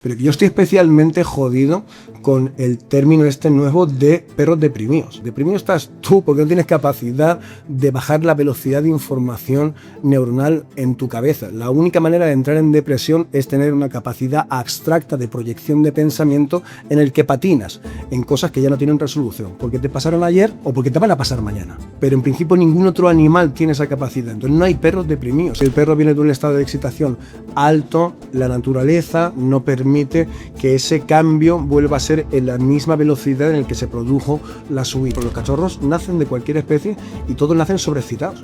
Pero yo estoy especialmente jodido con el término este nuevo de perros deprimidos. Deprimido estás tú porque no tienes capacidad de bajar la velocidad de información neuronal en tu cabeza. La única manera de entrar en depresión es tener una capacidad abstracta de proyección de pensamiento en el que patinas en cosas que ya no tienen resolución, porque te pasaron ayer o porque te van a pasar mañana. Pero en principio ningún otro animal tiene esa capacidad. Entonces no hay perros deprimidos. Si el perro viene de un estado de excitación alto, la naturaleza no permite que ese cambio vuelva a ser en la misma velocidad en la que se produjo la subida. Los cachorros nacen de cualquier especie y todos nacen sobreexcitados.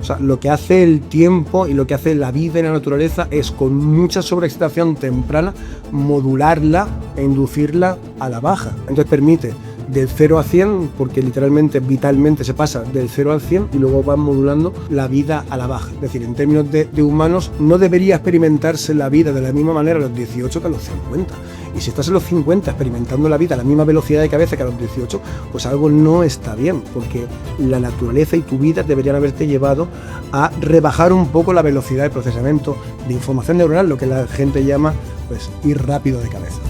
O sea, lo que hace el tiempo y lo que hace la vida en la naturaleza es, con mucha sobreexcitación temprana, modularla e inducirla a la baja. Entonces permite del 0 a 100, porque literalmente, vitalmente se pasa del 0 al 100 y luego van modulando la vida a la baja. Es decir, en términos de humanos, no debería experimentarse la vida de la misma manera a los 18 que a los 50. Y si estás en los 50 experimentando la vida a la misma velocidad de cabeza que a los 18, pues algo no está bien, porque la naturaleza y tu vida deberían haberte llevado a rebajar un poco la velocidad de procesamiento de información neuronal, lo que la gente llama, pues, ir rápido de cabeza.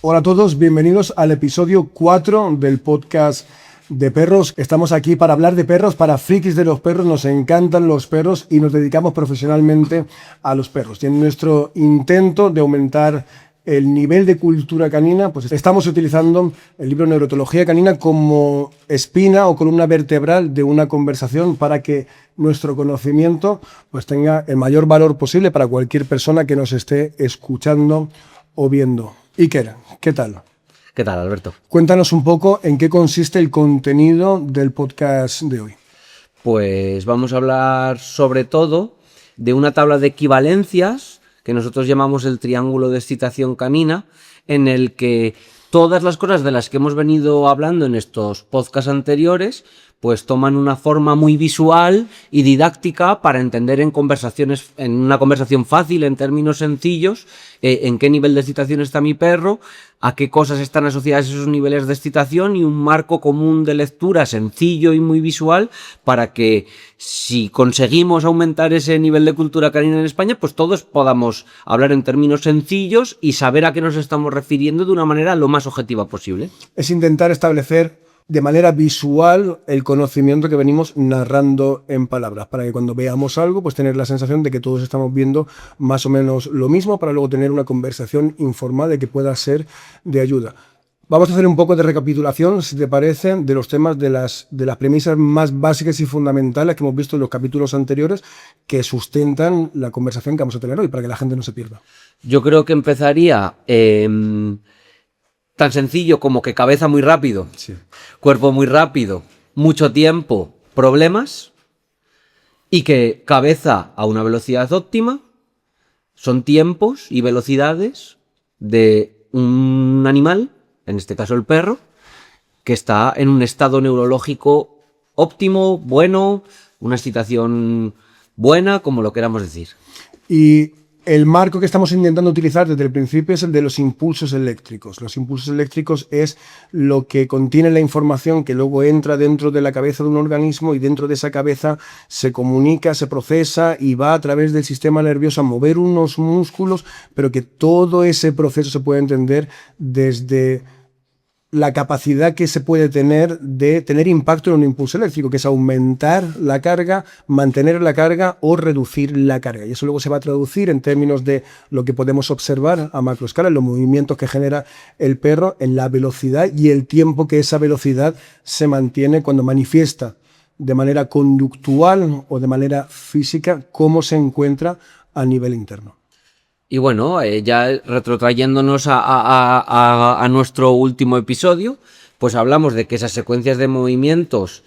Hola a todos, bienvenidos al episodio 4 del podcast de perros. Estamos aquí para hablar de perros, para frikis de los perros. Nos encantan los perros y nos dedicamos profesionalmente a los perros. Y en nuestro intento de aumentar el nivel de cultura canina, pues estamos utilizando el libro Neurotología Canina como espina o columna vertebral de una conversación para que nuestro conocimiento pues tenga el mayor valor posible para cualquier persona que nos esté escuchando o viendo. Iker, ¿qué tal? ¿Qué tal, Alberto? Cuéntanos un poco en qué consiste el contenido del podcast de hoy. Pues vamos a hablar sobre todo de una tabla de equivalencias que nosotros llamamos el triángulo de excitación canina, en el que todas las cosas de las que hemos venido hablando en estos podcasts anteriores pues toman una forma muy visual y didáctica para entender en una conversación fácil, en términos sencillos, en qué nivel de excitación está mi perro, a qué cosas están asociadas esos niveles de excitación, y un marco común de lectura sencillo y muy visual para que, si conseguimos aumentar ese nivel de cultura canina en España, pues todos podamos hablar en términos sencillos y saber a qué nos estamos refiriendo de una manera lo más objetiva posible. Es intentar establecer de manera visual el conocimiento que venimos narrando en palabras, para que cuando veamos algo, pues tener la sensación de que todos estamos viendo más o menos lo mismo, para luego tener una conversación informal que pueda ser de ayuda. Vamos a hacer un poco de recapitulación, si te parece, de los temas, de las premisas más básicas y fundamentales que hemos visto en los capítulos anteriores, que sustentan la conversación que vamos a tener hoy, para que la gente no se pierda. Yo creo que empezaría tan sencillo como que cabeza muy rápido, sí. Cuerpo muy rápido, mucho tiempo, problemas, y que cabeza a una velocidad óptima son tiempos y velocidades de un animal, en este caso el perro, que está en un estado neurológico óptimo, bueno, una excitación buena, como lo queramos decir. Y el marco que estamos intentando utilizar desde el principio es el de los impulsos eléctricos. Los impulsos eléctricos es lo que contiene la información que luego entra dentro de la cabeza de un organismo, y dentro de esa cabeza se comunica, se procesa y va a través del sistema nervioso a mover unos músculos, pero que todo ese proceso se puede entender desde la capacidad que se puede tener de tener impacto en un impulso eléctrico, que es aumentar la carga, mantener la carga o reducir la carga. Y eso luego se va a traducir en términos de lo que podemos observar a macroescala, en los movimientos que genera el perro, en la velocidad y el tiempo que esa velocidad se mantiene cuando manifiesta de manera conductual o de manera física cómo se encuentra a nivel interno. Y bueno, ya retrotrayéndonos a nuestro último episodio, pues hablamos de que esas secuencias de movimientos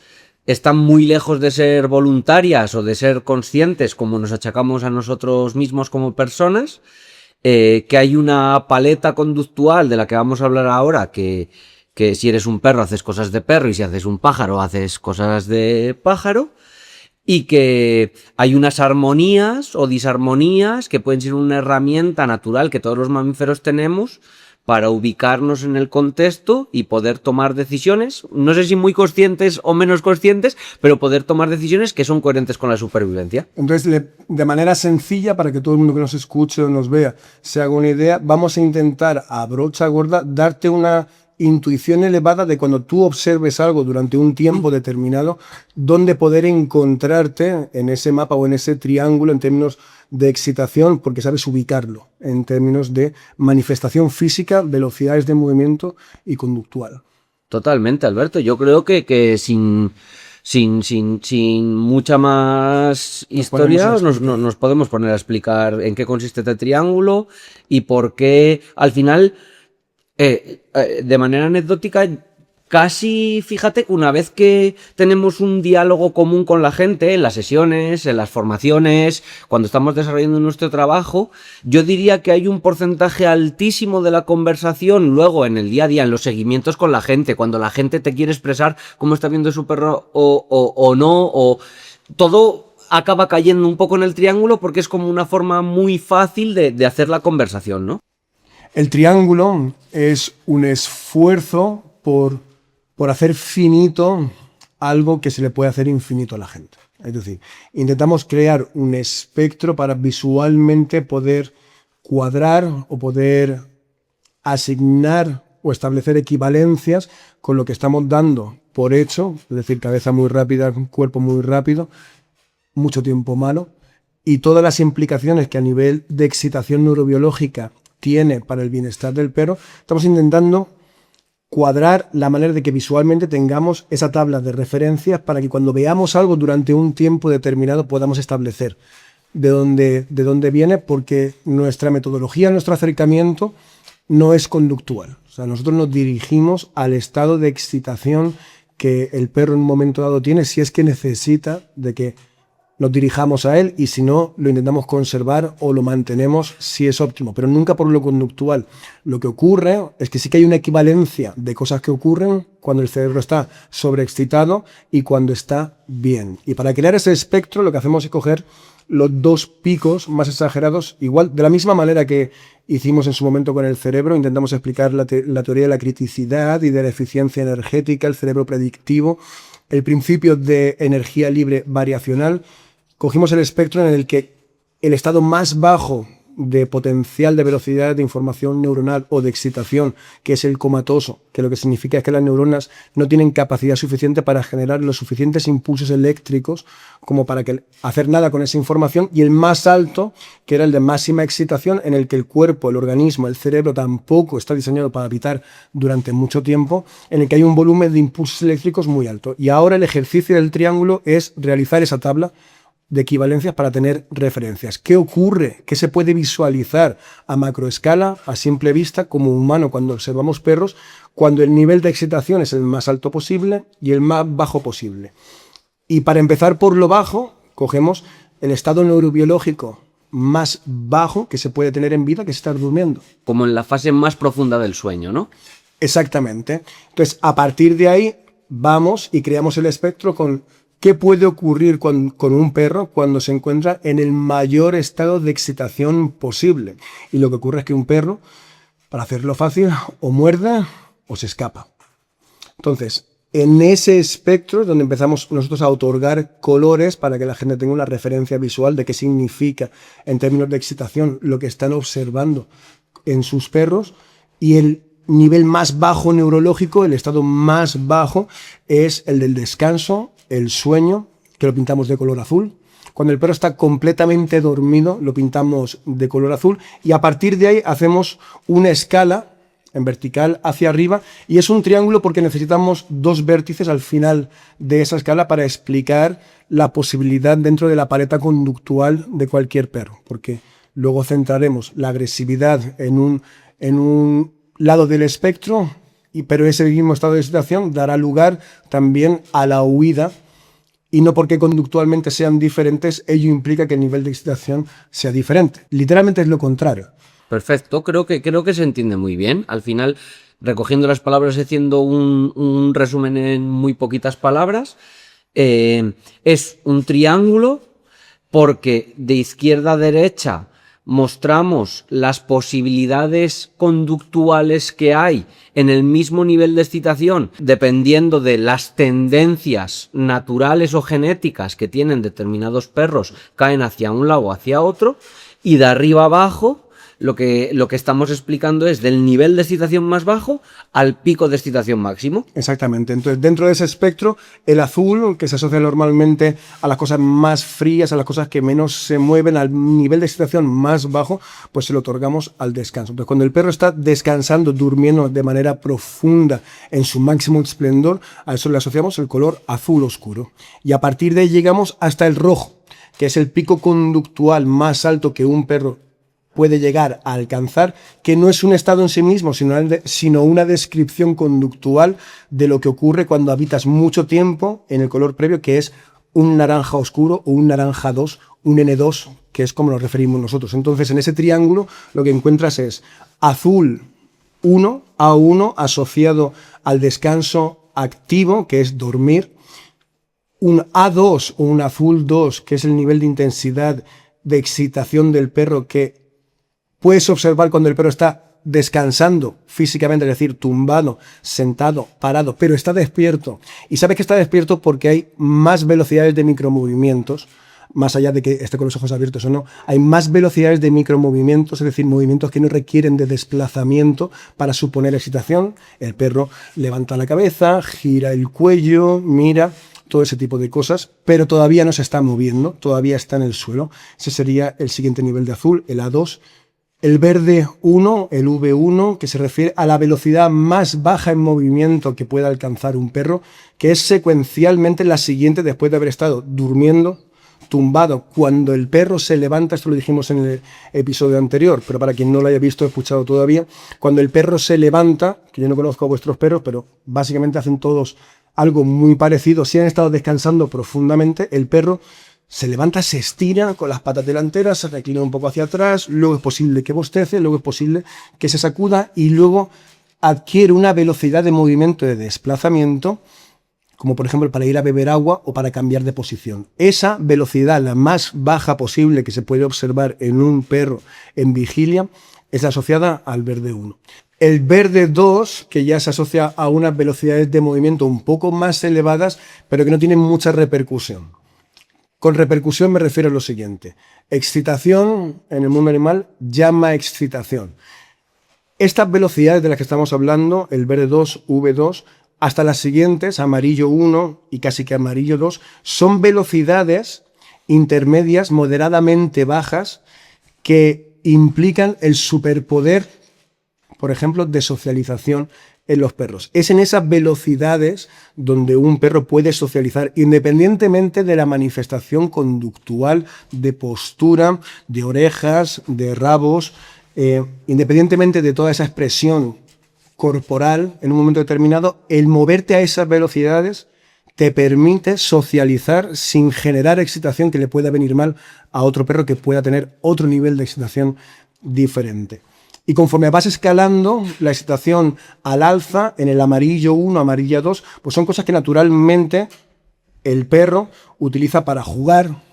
están muy lejos de ser voluntarias o de ser conscientes, como nos achacamos a nosotros mismos como personas, que hay una paleta conductual de la que vamos a hablar ahora, que si eres un perro haces cosas de perro, y si haces un pájaro haces cosas de pájaro, y que hay unas armonías o disarmonías que pueden ser una herramienta natural que todos los mamíferos tenemos para ubicarnos en el contexto y poder tomar decisiones, no sé si muy conscientes o menos conscientes, pero poder tomar decisiones que son coherentes con la supervivencia. Entonces, de manera sencilla, para que todo el mundo que nos escuche o nos vea se haga una idea, vamos a intentar a brocha gorda darte una intuición elevada de cuando tú observes algo durante un tiempo determinado, dónde poder encontrarte en ese mapa o en ese triángulo en términos de excitación, porque sabes ubicarlo en términos de manifestación física, velocidades de movimiento y conductual. Totalmente, Alberto. Yo creo que sin mucha más historia nos podemos poner a explicar en qué consiste este triángulo y por qué al final, de manera anecdótica, casi, fíjate que una vez que tenemos un diálogo común con la gente, en las sesiones, en las formaciones, cuando estamos desarrollando nuestro trabajo, yo diría que hay un porcentaje altísimo de la conversación luego en el día a día, en los seguimientos con la gente, cuando la gente te quiere expresar cómo está viendo su perro o no, o todo acaba cayendo un poco en el triángulo porque es como una forma muy fácil de hacer la conversación, ¿no? El triángulo es un esfuerzo por hacer finito algo que se le puede hacer infinito a la gente. Es decir, intentamos crear un espectro para visualmente poder cuadrar o poder asignar o establecer equivalencias con lo que estamos dando por hecho, es decir, cabeza muy rápida, cuerpo muy rápido, mucho tiempo malo, y todas las implicaciones que a nivel de excitación neurobiológica tiene para el bienestar del perro. Estamos intentando cuadrar la manera de que visualmente tengamos esa tabla de referencias para que cuando veamos algo durante un tiempo determinado podamos establecer de dónde viene, porque nuestra metodología, nuestro acercamiento no es conductual. O sea, nosotros nos dirigimos al estado de excitación que el perro en un momento dado tiene, si es que necesita de que nos dirijamos a él, y si no, lo intentamos conservar o lo mantenemos si es óptimo, pero nunca por lo conductual. Lo que ocurre es que sí que hay una equivalencia de cosas que ocurren cuando el cerebro está sobreexcitado y cuando está bien. Y para crear ese espectro lo que hacemos es coger los dos picos más exagerados, igual de la misma manera que hicimos en su momento con el cerebro. Intentamos explicar la teoría de la criticidad y de la eficiencia energética, el cerebro predictivo, el principio de energía libre variacional. Cogimos el espectro en el que el estado más bajo de potencial de velocidad de información neuronal o de excitación, que es el comatoso, que lo que significa es que las neuronas no tienen capacidad suficiente para generar los suficientes impulsos eléctricos como para hacer nada con esa información, y el más alto, que era el de máxima excitación, en el que el cuerpo, el organismo, el cerebro tampoco está diseñado para habitar durante mucho tiempo, en el que hay un volumen de impulsos eléctricos muy alto. Y ahora el ejercicio del triángulo es realizar esa tabla de equivalencias para tener referencias. ¿Qué ocurre? ¿Qué se puede visualizar a macroescala, a simple vista, como humano cuando observamos perros, cuando el nivel de excitación es el más alto posible y el más bajo posible? Y para empezar por lo bajo, cogemos el estado neurobiológico más bajo que se puede tener en vida, que es estar durmiendo. Como en la fase más profunda del sueño, ¿no? Exactamente. Entonces, a partir de ahí, vamos y creamos el espectro con qué puede ocurrir con un perro cuando se encuentra en el mayor estado de excitación posible. Y lo que ocurre es que un perro, para hacerlo fácil, o muerde o se escapa. Entonces, en ese espectro es donde empezamos nosotros a otorgar colores para que la gente tenga una referencia visual de qué significa en términos de excitación lo que están observando en sus perros. Y el nivel más bajo neurológico, el estado más bajo, es el del descanso, el sueño, que lo pintamos de color azul. Cuando el perro está completamente dormido, lo pintamos de color azul, y a partir de ahí hacemos una escala en vertical hacia arriba, y es un triángulo porque necesitamos dos vértices al final de esa escala para explicar la posibilidad dentro de la paleta conductual de cualquier perro, porque luego centraremos la agresividad en un lado del espectro, pero ese mismo estado de excitación dará lugar también a la huida, y no porque conductualmente sean diferentes, ello implica que el nivel de excitación sea diferente. Literalmente es lo contrario. Perfecto, creo que se entiende muy bien. Al final, recogiendo las palabras y haciendo un resumen en muy poquitas palabras, Es un triángulo porque de izquierda a derecha mostramos las posibilidades conductuales que hay en el mismo nivel de excitación, dependiendo de las tendencias naturales o genéticas que tienen determinados perros, caen hacia un lado o hacia otro, y de arriba abajo lo que estamos explicando es del nivel de excitación más bajo al pico de excitación máximo. Exactamente. Entonces, dentro de ese espectro, el azul, que se asocia normalmente a las cosas más frías, a las cosas que menos se mueven, al nivel de excitación más bajo, pues se lo otorgamos al descanso. Entonces, cuando el perro está descansando, durmiendo de manera profunda en su máximo esplendor, a eso le asociamos el color azul oscuro. Y a partir de ahí llegamos hasta el rojo, que es el pico conductual más alto que un perro puede llegar a alcanzar, que no es un estado en sí mismo, sino una descripción conductual de lo que ocurre cuando habitas mucho tiempo en el color previo, que es un naranja oscuro o un naranja 2, un N2, que es como nos referimos nosotros. Entonces, en ese triángulo lo que encuentras es azul 1, A1, asociado al descanso activo, que es dormir, un A2 o un azul 2, que es el nivel de intensidad de excitación del perro, que puedes observar cuando el perro está descansando físicamente, es decir, tumbado, sentado, parado, pero está despierto. Y sabes que está despierto porque hay más velocidades de micromovimientos, más allá de que esté con los ojos abiertos o no, hay más velocidades de micromovimientos, es decir, movimientos que no requieren de desplazamiento para suponer excitación. El perro levanta la cabeza, gira el cuello, mira, todo ese tipo de cosas, pero todavía no se está moviendo, todavía está en el suelo. Ese sería el siguiente nivel de azul, el A2. El verde 1, el V1, que se refiere a la velocidad más baja en movimiento que pueda alcanzar un perro, que es secuencialmente la siguiente después de haber estado durmiendo, tumbado. Cuando el perro se levanta, esto lo dijimos en el episodio anterior, pero para quien no lo haya visto o escuchado todavía, cuando el perro se levanta, que yo no conozco a vuestros perros, pero básicamente hacen todos algo muy parecido, si han estado descansando profundamente, el perro se levanta, se estira con las patas delanteras, se reclina un poco hacia atrás, luego es posible que bostece, luego es posible que se sacuda y luego adquiere una velocidad de movimiento de desplazamiento, como por ejemplo para ir a beber agua o para cambiar de posición. Esa velocidad, la más baja posible que se puede observar en un perro en vigilia, es asociada al verde 1. El verde 2, que ya se asocia a unas velocidades de movimiento un poco más elevadas, pero que no tienen mucha repercusión. Con repercusión me refiero a lo siguiente. Excitación en el mundo animal llama excitación. Estas velocidades de las que estamos hablando, el verde 2, V2, hasta las siguientes, amarillo 1 y casi que amarillo 2, son velocidades intermedias moderadamente bajas que implican el superpoder, por ejemplo, de socialización en los perros. Es en esas velocidades donde un perro puede socializar independientemente de la manifestación conductual, de postura, de orejas, de rabos, independientemente de toda esa expresión corporal en un momento determinado, el moverte a esas velocidades te permite socializar sin generar excitación que le pueda venir mal a otro perro que pueda tener otro nivel de excitación diferente. Y conforme vas escalando la excitación al alza, en el amarillo 1, amarillo 2, pues son cosas que naturalmente el perro utiliza para jugar,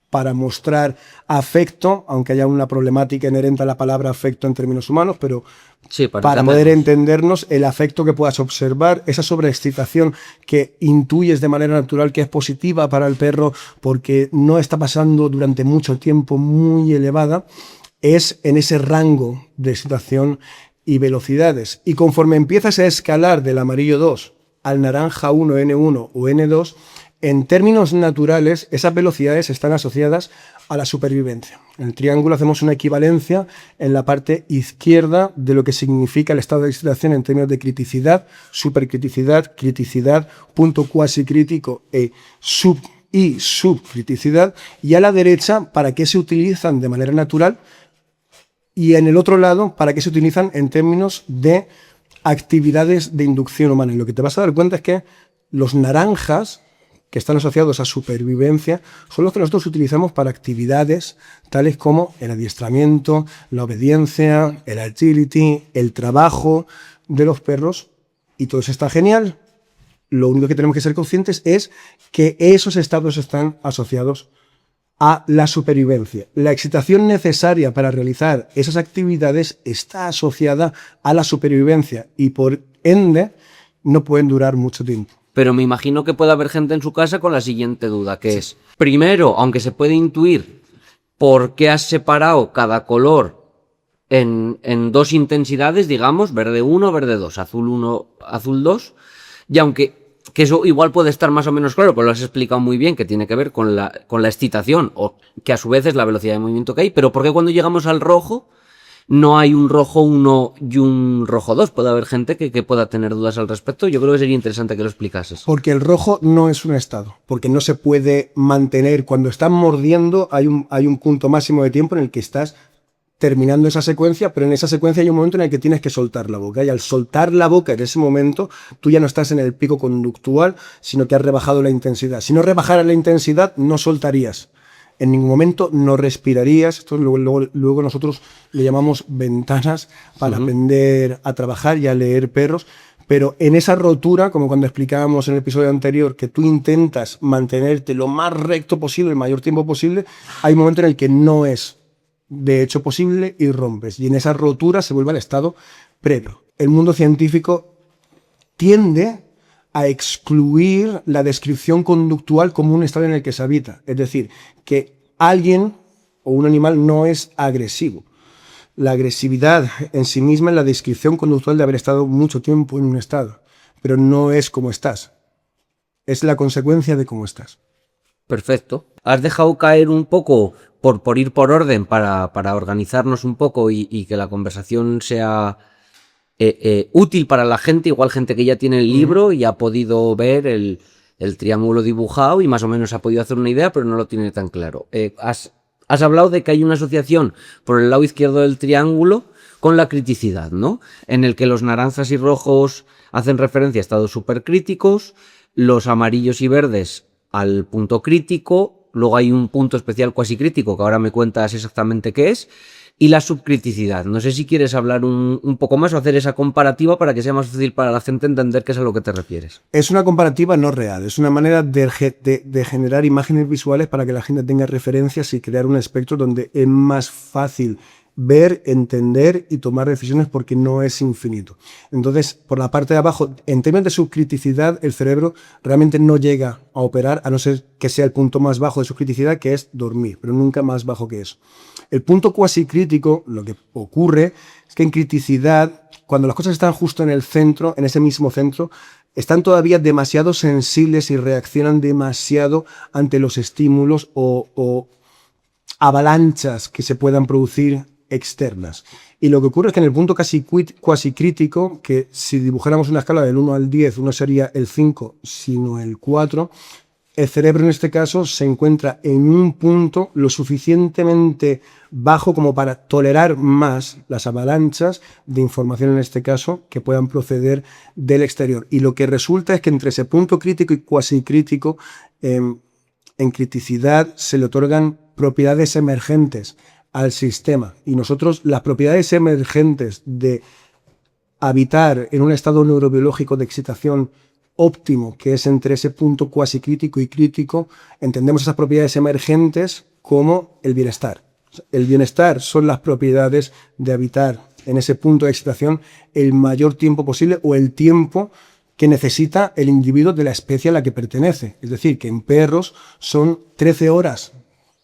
para mostrar afecto, aunque haya una problemática inherente a la palabra afecto en términos humanos, pero sí, para poder entendernos, el afecto que puedas observar, esa sobreexcitación que intuyes de manera natural que es positiva para el perro porque no está pasando durante mucho tiempo muy elevada, es en ese rango de excitación y velocidades. Y conforme empiezas a escalar del amarillo 2 al naranja 1, N1 o N2, en términos naturales, esas velocidades están asociadas a la supervivencia. En el triángulo hacemos una equivalencia en la parte izquierda de lo que significa el estado de excitación en términos de criticidad, supercriticidad, criticidad, punto cuasi crítico y subcriticidad. Y a la derecha, ¿para qué se utilizan de manera natural? Y en el otro lado, ¿para qué se utilizan en términos de actividades de inducción humana? Y lo que te vas a dar cuenta es que los naranjas, que están asociados a supervivencia, son los que nosotros utilizamos para actividades tales como el adiestramiento, la obediencia, el agility, el trabajo de los perros, y todo eso está genial. lo único que tenemos que ser conscientes es que esos estados están asociados a la supervivencia. La excitación necesaria para realizar esas actividades está asociada a la supervivencia y por ende no pueden durar mucho tiempo. Pero me imagino que puede haber gente en su casa con la siguiente duda, que es, primero, aunque se puede intuir por qué has separado cada color en dos intensidades, digamos, verde 1, verde 2, azul 1, azul 2, y aunque que eso igual puede estar más o menos claro, pero lo has explicado muy bien, que tiene que ver con la excitación, o que a su vez es la velocidad de movimiento que hay, pero ¿por qué cuando llegamos al rojo no hay un rojo 1 y un rojo 2? Puede haber gente que pueda tener dudas al respecto. Yo creo que sería interesante que lo explicases. Porque el rojo no es un estado, porque no se puede mantener. Cuando estás mordiendo hay un punto máximo de tiempo en el que estás terminando esa secuencia, pero en esa secuencia hay un momento en el que tienes que soltar la boca, y al soltar la boca en ese momento tú ya no estás en el pico conductual, sino que has rebajado la intensidad. Si no rebajaras la intensidad, no soltarías. En ningún momento no respirarías. Esto luego nosotros le llamamos ventanas para aprender a trabajar y a leer perros. Pero en esa rotura, como cuando explicábamos en el episodio anterior, que tú intentas mantenerte lo más recto posible, el mayor tiempo posible, hay un momento en el que no es de hecho posible y rompes. Y en esa rotura se vuelve al estado previo. El mundo científico tiende a excluir la descripción conductual como un estado en el que se habita. Es decir, que alguien o un animal no es agresivo. La agresividad en sí misma es la descripción conductual de haber estado mucho tiempo en un estado, pero no es como estás. Es la consecuencia de cómo estás. Perfecto. Has dejado caer un poco, por ir por orden, para organizarnos un poco y que la conversación sea útil para la gente, igual gente que ya tiene el libro y ha podido ver el triángulo dibujado y más o menos ha podido hacer una idea, pero no lo tiene tan claro. Has hablado de que hay una asociación por el lado izquierdo del triángulo con la criticidad, ¿no? En el que los naranjas y rojos hacen referencia a estados supercríticos, los amarillos y verdes al punto crítico, luego hay un punto especial cuasi crítico que ahora me cuentas exactamente qué es, y la subcriticidad. No sé si quieres hablar un poco más o hacer esa comparativa para que sea más fácil para la gente entender qué es a lo que te refieres. Es una comparativa no real, es una manera de generar imágenes visuales para que la gente tenga referencias y crear un espectro donde es más fácil ver, entender y tomar decisiones porque no es infinito. Entonces, por la parte de abajo, en términos de subcriticidad, el cerebro realmente no llega a operar, a no ser que sea el punto más bajo de subcriticidad, que es dormir, pero nunca más bajo que eso. El punto cuasi crítico, lo que ocurre es que en criticidad, cuando las cosas están justo en el centro, en ese mismo centro, están todavía demasiado sensibles y reaccionan demasiado ante los estímulos o avalanchas que se puedan producir externas. Y lo que ocurre es que en el punto cuasi crítico, que si dibujáramos una escala del 1 al 10, uno sería el 5, sino el 4, el cerebro en este caso se encuentra en un punto lo suficientemente bajo como para tolerar más las avalanchas de información, en este caso, que puedan proceder del exterior. Y lo que resulta es que entre ese punto crítico y cuasi crítico, en criticidad se le otorgan propiedades emergentes al sistema. Y nosotros, las propiedades emergentes de habitar en un estado neurobiológico de excitación óptimo, que es entre ese punto cuasi crítico y crítico, entendemos esas propiedades emergentes como el bienestar. El bienestar son las propiedades de habitar en ese punto de excitación el mayor tiempo posible, o el tiempo que necesita el individuo de la especie a la que pertenece. Es decir, que en perros son 13 horas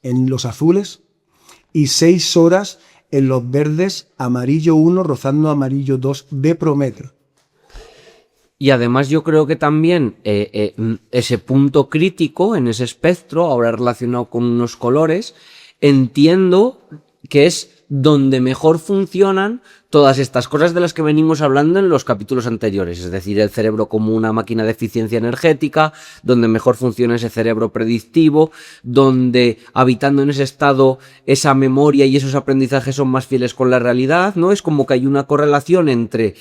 en los azules y 6 horas en los verdes, amarillo 1 rozando amarillo 2 de promedio. Y además yo creo que también ese punto crítico en ese espectro, ahora relacionado con unos colores, entiendo que es donde mejor funcionan todas estas cosas de las que venimos hablando en los capítulos anteriores, es decir, el cerebro como una máquina de eficiencia energética, donde mejor funciona ese cerebro predictivo, donde habitando en ese estado esa memoria y esos aprendizajes son más fieles con la realidad, ¿no? Es como que hay una correlación entre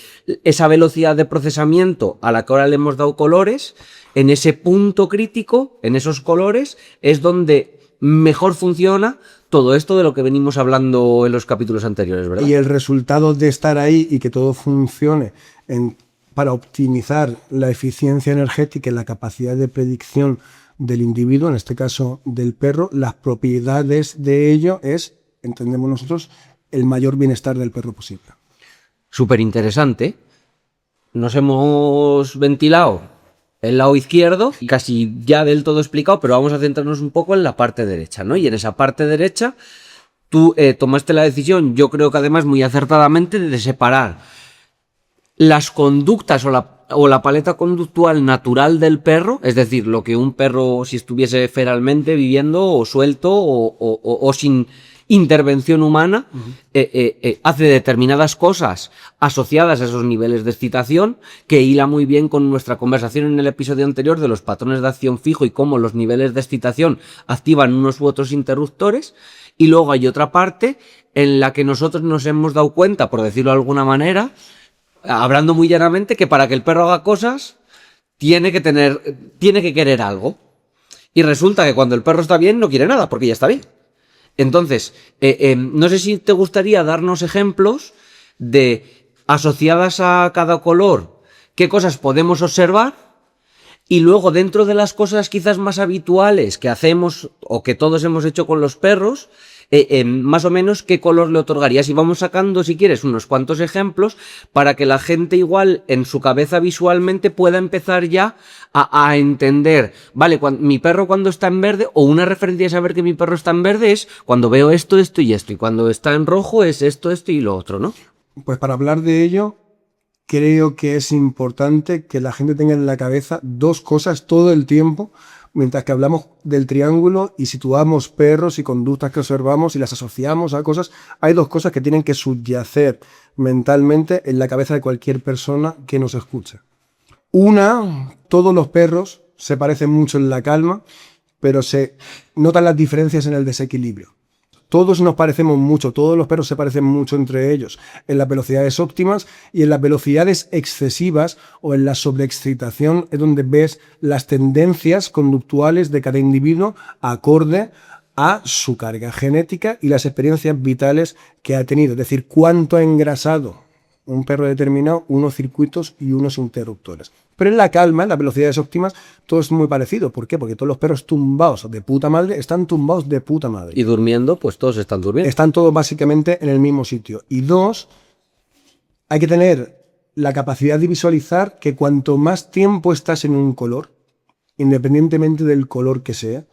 esa velocidad de procesamiento a la que ahora le hemos dado colores, en ese punto crítico, en esos colores, es donde mejor funciona todo esto de lo que venimos hablando en los capítulos anteriores, ¿verdad? Y el resultado de estar ahí y que todo funcione para optimizar la eficiencia energética y la capacidad de predicción del individuo, en este caso del perro. Las propiedades de ello es, entendemos nosotros, el mayor bienestar del perro posible. Súper interesante. Nos hemos ventilado el lado izquierdo, casi ya del todo explicado, pero vamos a centrarnos un poco en la parte derecha, ¿no? Y en esa parte derecha tú tomaste la decisión, yo creo que además muy acertadamente, de separar las conductas o la paleta conductual natural del perro, es decir, lo que un perro, si estuviese feralmente viviendo o suelto o sin intervención humana, hace determinadas cosas asociadas a esos niveles de excitación, que hila muy bien con nuestra conversación en el episodio anterior de los patrones de acción fijo y cómo los niveles de excitación activan unos u otros interruptores. Y luego hay otra parte en la que nosotros nos hemos dado cuenta, por decirlo de alguna manera, hablando muy llanamente, que para que el perro haga cosas tiene que querer algo. Y resulta que cuando el perro está bien no quiere nada, porque ya está bien. Entonces, no sé si te gustaría darnos ejemplos de, asociadas a cada color, qué cosas podemos observar, y luego dentro de las cosas quizás más habituales que hacemos o que todos hemos hecho con los perros, más o menos qué color le otorgarías. Y vamos sacando, si quieres, unos cuantos ejemplos para que la gente igual en su cabeza visualmente pueda empezar ya a entender, vale, mi perro cuando está en verde, o una referencia a saber que mi perro está en verde es cuando veo esto, esto y esto, y cuando está en rojo es esto, esto y lo otro, ¿no? Pues para hablar de ello, creo que es importante que la gente tenga en la cabeza dos cosas todo el tiempo, mientras que hablamos del triángulo y situamos perros y conductas que observamos y las asociamos a cosas. Hay dos cosas que tienen que subyacer mentalmente en la cabeza de cualquier persona que nos escuche. Una, todos los perros se parecen mucho en la calma, pero se notan las diferencias en el desequilibrio. Todos nos parecemos mucho, todos los perros se parecen mucho entre ellos, en las velocidades óptimas y en las velocidades excesivas o en la sobreexcitación es donde ves las tendencias conductuales de cada individuo acorde a su carga genética y las experiencias vitales que ha tenido. Es decir, cuánto ha engrasado un perro determinado, unos circuitos y unos interruptores. Pero en la calma, en las velocidades óptimas, todo es muy parecido. ¿Por qué? Porque todos los perros tumbados de puta madre están tumbados de puta madre. Y durmiendo, pues todos están durmiendo. Están todos básicamente en el mismo sitio. Y dos, hay que tener la capacidad de visualizar que cuanto más tiempo estás en un color, independientemente del color que sea,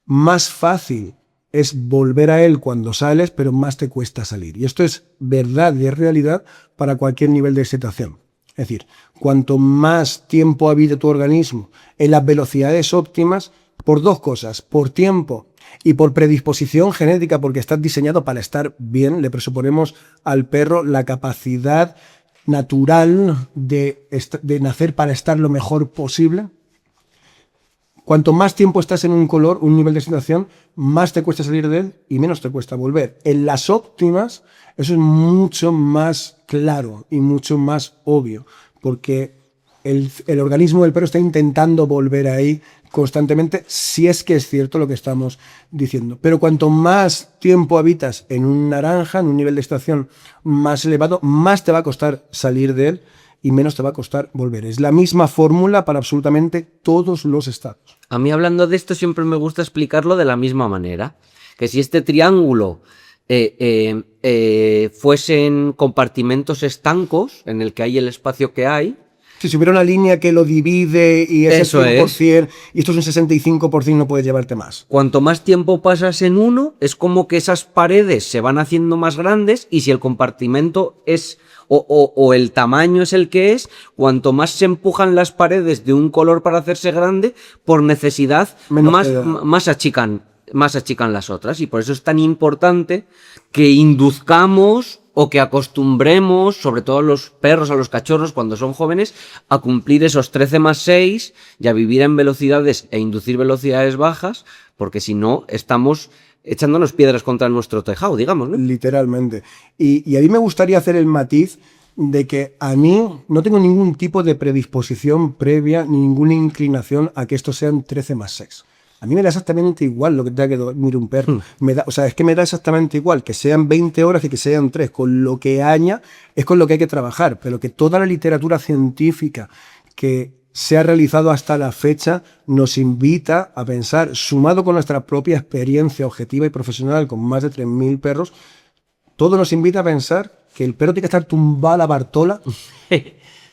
más fácil es volver a él cuando sales, pero más te cuesta salir. Y esto es verdad y es realidad para cualquier nivel de excitación. Es decir, cuanto más tiempo habite tu organismo en las velocidades óptimas, por dos cosas, por tiempo y por predisposición genética, porque estás diseñado para estar bien, le presuponemos al perro la capacidad natural de nacer para estar lo mejor posible. Cuanto más tiempo estás en un color, un nivel de excitación, más te cuesta salir de él y menos te cuesta volver. En las óptimas, eso es mucho más claro y mucho más obvio, porque el organismo del perro está intentando volver ahí constantemente, si es que es cierto lo que estamos diciendo. Pero cuanto más tiempo habitas en un naranja, en un nivel de excitación más elevado, más te va a costar salir de él y menos te va a costar volver. Es la misma fórmula para absolutamente todos los estados. A mí, hablando de esto, siempre me gusta explicarlo de la misma manera. Que si este triángulo fuesen compartimentos estancos, en el que hay el espacio que hay... Si hubiera una línea que lo divide y ese Eso 100%, y esto es un 65%, no puedes llevarte más. Cuanto más tiempo pasas en uno, es como que esas paredes se van haciendo más grandes, y si el compartimento es... O el tamaño es el que es, cuanto más se empujan las paredes de un color para hacerse grande, por necesidad, más achican las otras. Y por eso es tan importante que induzcamos o que acostumbremos, sobre todo a los perros, a los cachorros, cuando son jóvenes, a cumplir esos 13 más 6 y a vivir en velocidades e inducir velocidades bajas, porque si no, estamos echándonos piedras contra nuestro tejado, digamos, ¿no? Literalmente. Y a mí me gustaría hacer el matiz de que a mí no tengo ningún tipo de predisposición previa, ni ninguna inclinación a que estos sean 13 más 6. A mí me da exactamente igual lo que tenga que dormir un perro. Es que me da exactamente igual que sean 20 horas que sean 3. Con lo que haya es con lo que hay que trabajar. Pero que toda la literatura científica que se ha realizado hasta la fecha nos invita a pensar, sumado con nuestra propia experiencia objetiva y profesional con más de 3.000 perros, todo nos invita a pensar que el perro tiene que estar tumbado a la Bartola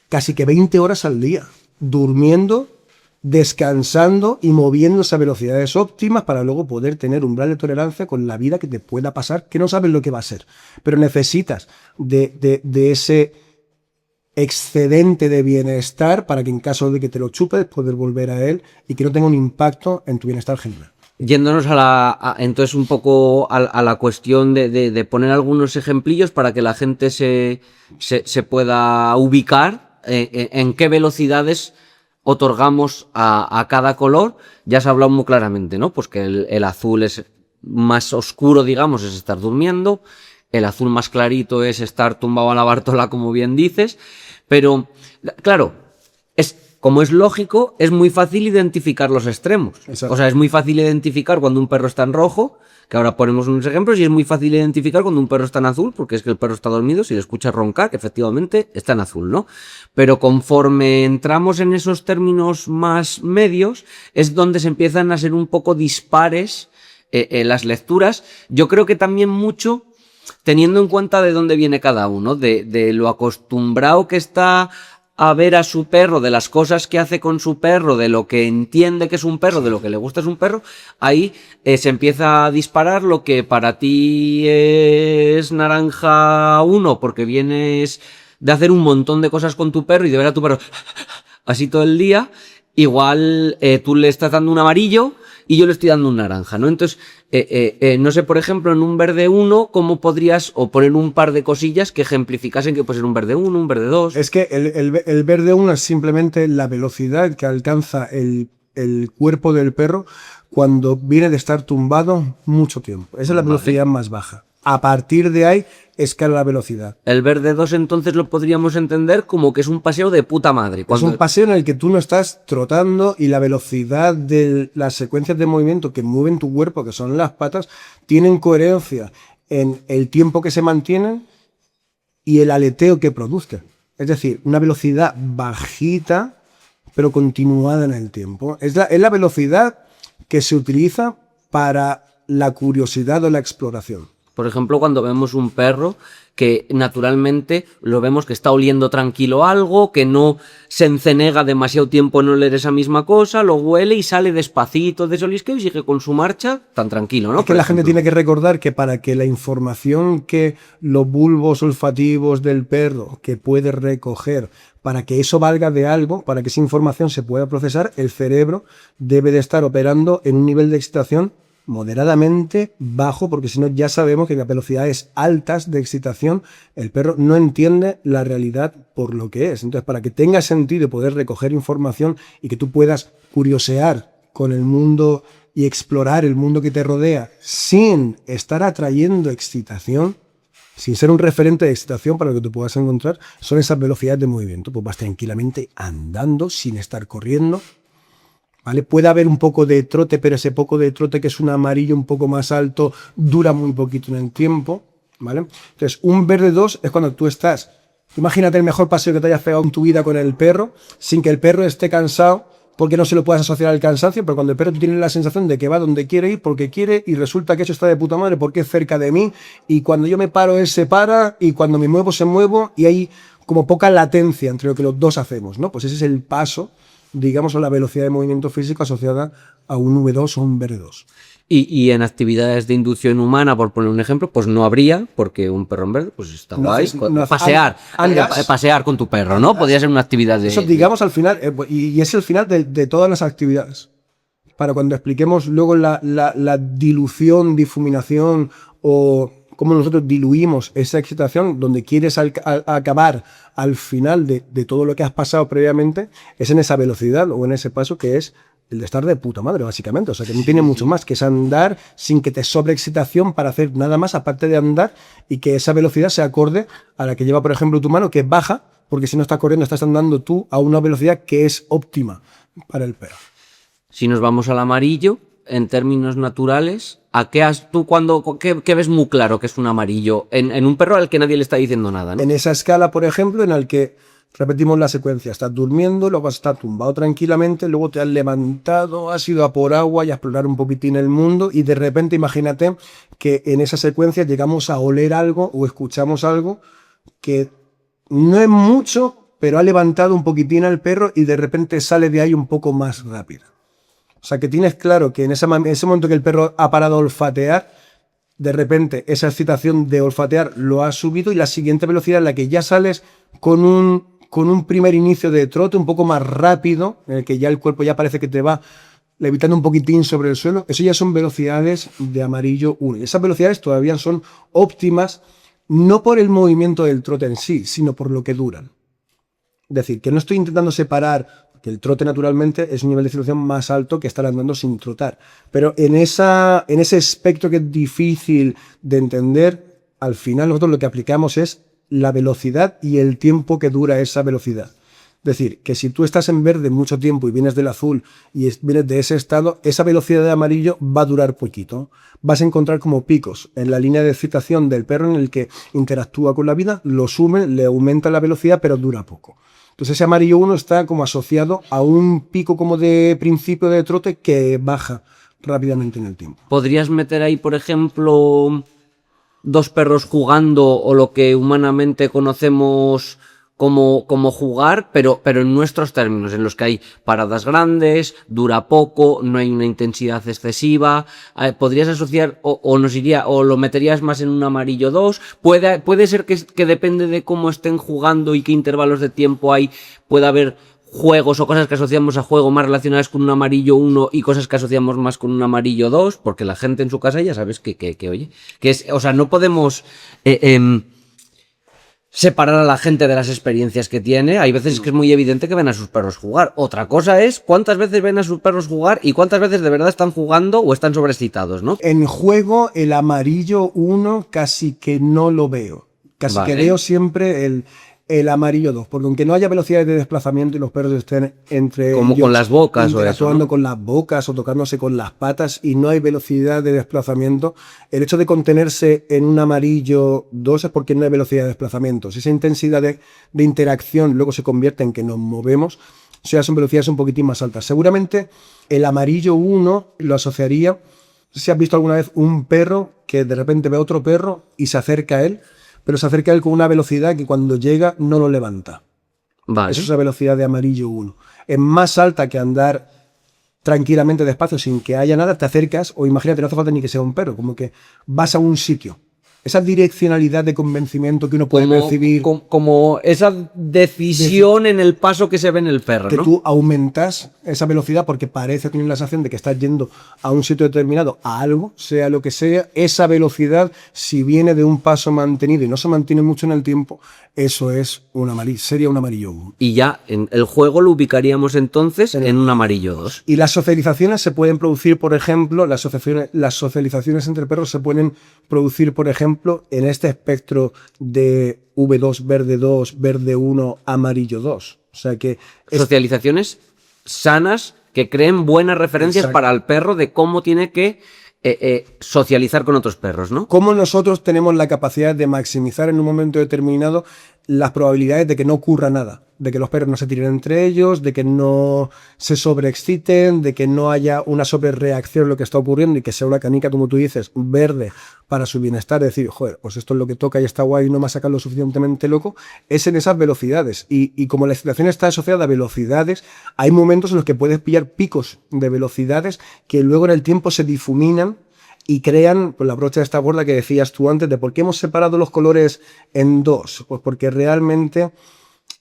casi que 20 horas al día, durmiendo, descansando y moviéndose a velocidades óptimas para luego poder tener umbral de tolerancia con la vida que te pueda pasar, que no sabes lo que va a ser. Pero necesitas de ese excedente de bienestar para que en caso de que te lo chupes poder volver a él y que no tenga un impacto en tu bienestar general. Yéndonos entonces un poco a la cuestión de poner algunos ejemplillos para que la gente se pueda ubicar en qué velocidades otorgamos a cada color. Ya se ha hablado muy claramente, ¿no? Pues que el azul es más oscuro, digamos, es estar durmiendo. El azul más clarito es estar tumbado a la Bartola, como bien dices. Pero, claro, como es lógico, es muy fácil identificar los extremos. Exacto. O sea, es muy fácil identificar cuando un perro está en rojo, que ahora ponemos unos ejemplos, y es muy fácil identificar cuando un perro está en azul, porque es que el perro está dormido, si le escuchas roncar, efectivamente está en azul, ¿no? Pero conforme entramos en esos términos más medios, es donde se empiezan a ser un poco dispares las lecturas. Yo creo que también mucho teniendo en cuenta de dónde viene cada uno, de lo acostumbrado que está a ver a su perro, de las cosas que hace con su perro, de lo que entiende que es un perro, de lo que le gusta es un perro, ahí se empieza a disparar lo que para ti es naranja 1 porque vienes de hacer un montón de cosas con tu perro y de ver a tu perro así todo el día, igual tú le estás dando un amarillo y yo le estoy dando un naranja, ¿no? Entonces, no sé, por ejemplo, en un verde 1, ¿cómo podrías o poner un par de cosillas que ejemplificasen que puede ser un verde 1, un verde 2? Es que el verde 1 es simplemente la velocidad que alcanza el cuerpo del perro cuando viene de estar tumbado mucho tiempo. Esa es la velocidad más baja. A partir de ahí escala la velocidad. El verde 2 entonces lo podríamos entender como que es un paseo de puta madre. Es un paseo en el que tú no estás trotando y la velocidad de las secuencias de movimiento que mueven tu cuerpo, que son las patas, tienen coherencia en el tiempo que se mantienen y el aleteo que produzca. Es decir, una velocidad bajita pero continuada en el tiempo. Es la velocidad que se utiliza para la curiosidad o la exploración. Por ejemplo, cuando vemos un perro que naturalmente lo vemos que está oliendo tranquilo algo, que no se encenega demasiado tiempo en oler esa misma cosa, lo huele y sale despacito de ese olisqueo y sigue con su marcha tan tranquilo, ¿no? Es que la gente tiene que recordar que para que la información que los bulbos olfativos del perro que puede recoger, para que eso valga de algo, para que esa información se pueda procesar, el cerebro debe de estar operando en un nivel de excitación moderadamente bajo, porque si no ya sabemos que a velocidades altas de excitación el perro no entiende la realidad por lo que es. Entonces, para que tenga sentido poder recoger información y que tú puedas curiosear con el mundo y explorar el mundo que te rodea sin estar atrayendo excitación, sin ser un referente de excitación para lo que tú puedas encontrar, son esas velocidades de movimiento. Pues vas tranquilamente andando sin estar corriendo. ¿Vale? Puede haber un poco de trote, pero ese poco de trote que es un amarillo un poco más alto dura muy poquito en el tiempo, ¿vale? Entonces, un verde 2 es cuando tú estás, imagínate el mejor paseo que te hayas pegado en tu vida con el perro, sin que el perro esté cansado, porque no se lo puedas asociar al cansancio, pero cuando el perro tú tienes la sensación de que va donde quiere ir, porque quiere, y resulta que eso está de puta madre, porque es cerca de mí, y cuando yo me paro, él se para, y cuando me muevo, se muevo, y hay como poca latencia entre lo que los dos hacemos, ¿no? Pues ese es el paso, digamos, a la velocidad de movimiento físico asociada a un V2 o un VR2. Y en actividades de inducción humana, por poner un ejemplo, pues no habría, porque un perro en verde, pues está guay. Pasear con tu perro, ¿no? Podría ser una actividad de... Eso, digamos, al final, y es el final de todas las actividades. Para cuando expliquemos luego la dilución, difuminación o cómo nosotros diluimos esa excitación, donde quieres acabar al final de todo lo que has pasado previamente, es en esa velocidad o en ese paso que es el de estar de puta madre, básicamente. O sea, que no tiene mucho más, que es andar sin que te sobre excitación para hacer nada más, aparte de andar, y que esa velocidad se acorde a la que lleva, por ejemplo, tu mano, que es baja, porque si no estás corriendo, estás andando tú a una velocidad que es óptima para el perro. Si nos vamos al amarillo, en términos naturales, ¿a qué tú qué ves muy claro que es un amarillo en un perro al que nadie le está diciendo nada, ¿no? En esa escala, por ejemplo, en la que repetimos la secuencia, estás durmiendo, luego estás tumbado tranquilamente, luego te has levantado, has ido a por agua y a explorar un poquitín el mundo y de repente imagínate que en esa secuencia llegamos a oler algo o escuchamos algo que no es mucho, pero ha levantado un poquitín al perro y de repente sale de ahí un poco más rápido. O sea que tienes claro que en ese momento que el perro ha parado a olfatear, de repente esa excitación de olfatear lo ha subido y la siguiente velocidad en la que ya sales con un primer inicio de trote un poco más rápido, en el que ya el cuerpo ya parece que te va levitando un poquitín sobre el suelo, eso ya son velocidades de amarillo 1. Y esas velocidades todavía son óptimas, no por el movimiento del trote en sí, sino por lo que duran. Es decir, que no estoy intentando separar, que el trote naturalmente es un nivel de excitación más alto que estar andando sin trotar. Pero en ese espectro que es difícil de entender, al final nosotros lo que aplicamos es la velocidad y el tiempo que dura esa velocidad. Es decir, que si tú estás en verde mucho tiempo y vienes del azul y vienes de ese estado, esa velocidad de amarillo va a durar poquito. Vas a encontrar como picos en la línea de excitación del perro en el que interactúa con la vida, lo sume, le aumenta la velocidad, pero dura poco. Entonces ese amarillo 1 está como asociado a un pico como de principio de trote que baja rápidamente en el tiempo. ¿Podrías meter ahí, por ejemplo, dos perros jugando o lo que humanamente conocemos como jugar, pero en nuestros términos, en los que hay paradas grandes, dura poco, no hay una intensidad excesiva? ¿Podrías asociar o lo meterías más en un amarillo 2? Puede ser que depende de cómo estén jugando y qué intervalos de tiempo hay, pueda haber juegos o cosas que asociamos a juego más relacionadas con un amarillo 1 y cosas que asociamos más con un amarillo 2, porque la gente en su casa ya sabes que oye, que es, o sea, no podemos separar a la gente de las experiencias que tiene. Hay veces que es muy evidente que ven a sus perros jugar. Otra cosa es cuántas veces ven a sus perros jugar y cuántas veces de verdad están jugando o están sobreexcitados, ¿no? En juego, el amarillo 1 casi que no lo veo. Casi que veo siempre el amarillo 2, porque aunque no haya velocidades de desplazamiento y los perros estén entre como ellos con las bocas interactuando o eso, ¿no? con las bocas o tocándose con las patas y no hay velocidad de desplazamiento, el hecho de contenerse en un amarillo 2 es porque no hay velocidad de desplazamiento. Si esa intensidad de interacción luego se convierte en que nos movemos, o sea, son velocidades un poquitín más altas. Seguramente el amarillo 1 lo asociaría, no sé si has visto alguna vez un perro que de repente ve a otro perro y se acerca a él, pero se acerca a él con una velocidad que cuando llega no lo levanta. Vale. Eso es la velocidad de amarillo 1. Es más alta que andar tranquilamente despacio sin que haya nada, te acercas o imagínate, no hace falta ni que sea un perro, como que vas a un sitio. Esa direccionalidad de convencimiento que uno puede percibir. Como esa decisión en el paso que se ve en el perro, que ¿no? tú aumentas esa velocidad porque parece tener la sensación de que estás yendo a un sitio determinado, a algo, sea lo que sea. Esa velocidad, si viene de un paso mantenido y no se mantiene mucho en el tiempo, eso es un amarillo, sería un amarillo 1. Y ya en el juego lo ubicaríamos entonces en un amarillo 2. Y las socializaciones se pueden producir, por ejemplo, las socializaciones entre perros se pueden producir, por ejemplo, en este espectro de V2, verde 2, verde 1, amarillo 2. O sea que Socializaciones sanas que creen buenas referencias para el perro de cómo tiene que socializar con otros perros, ¿no? Cómo nosotros tenemos la capacidad de maximizar en un momento determinado las probabilidades de que no ocurra nada, de que los perros no se tiren entre ellos, de que no se sobreexciten, de que no haya una sobrereacción a lo que está ocurriendo y que sea una canica, como tú dices, verde para su bienestar, decir, joder, pues esto es lo que toca y está guay y no me ha sacado lo suficientemente loco, es en esas velocidades. Y como la excitación está asociada a velocidades, hay momentos en los que puedes pillar picos de velocidades que luego en el tiempo se difuminan y crean pues, la brocha de esta borda que decías tú antes de por qué hemos separado los colores en dos. Pues porque realmente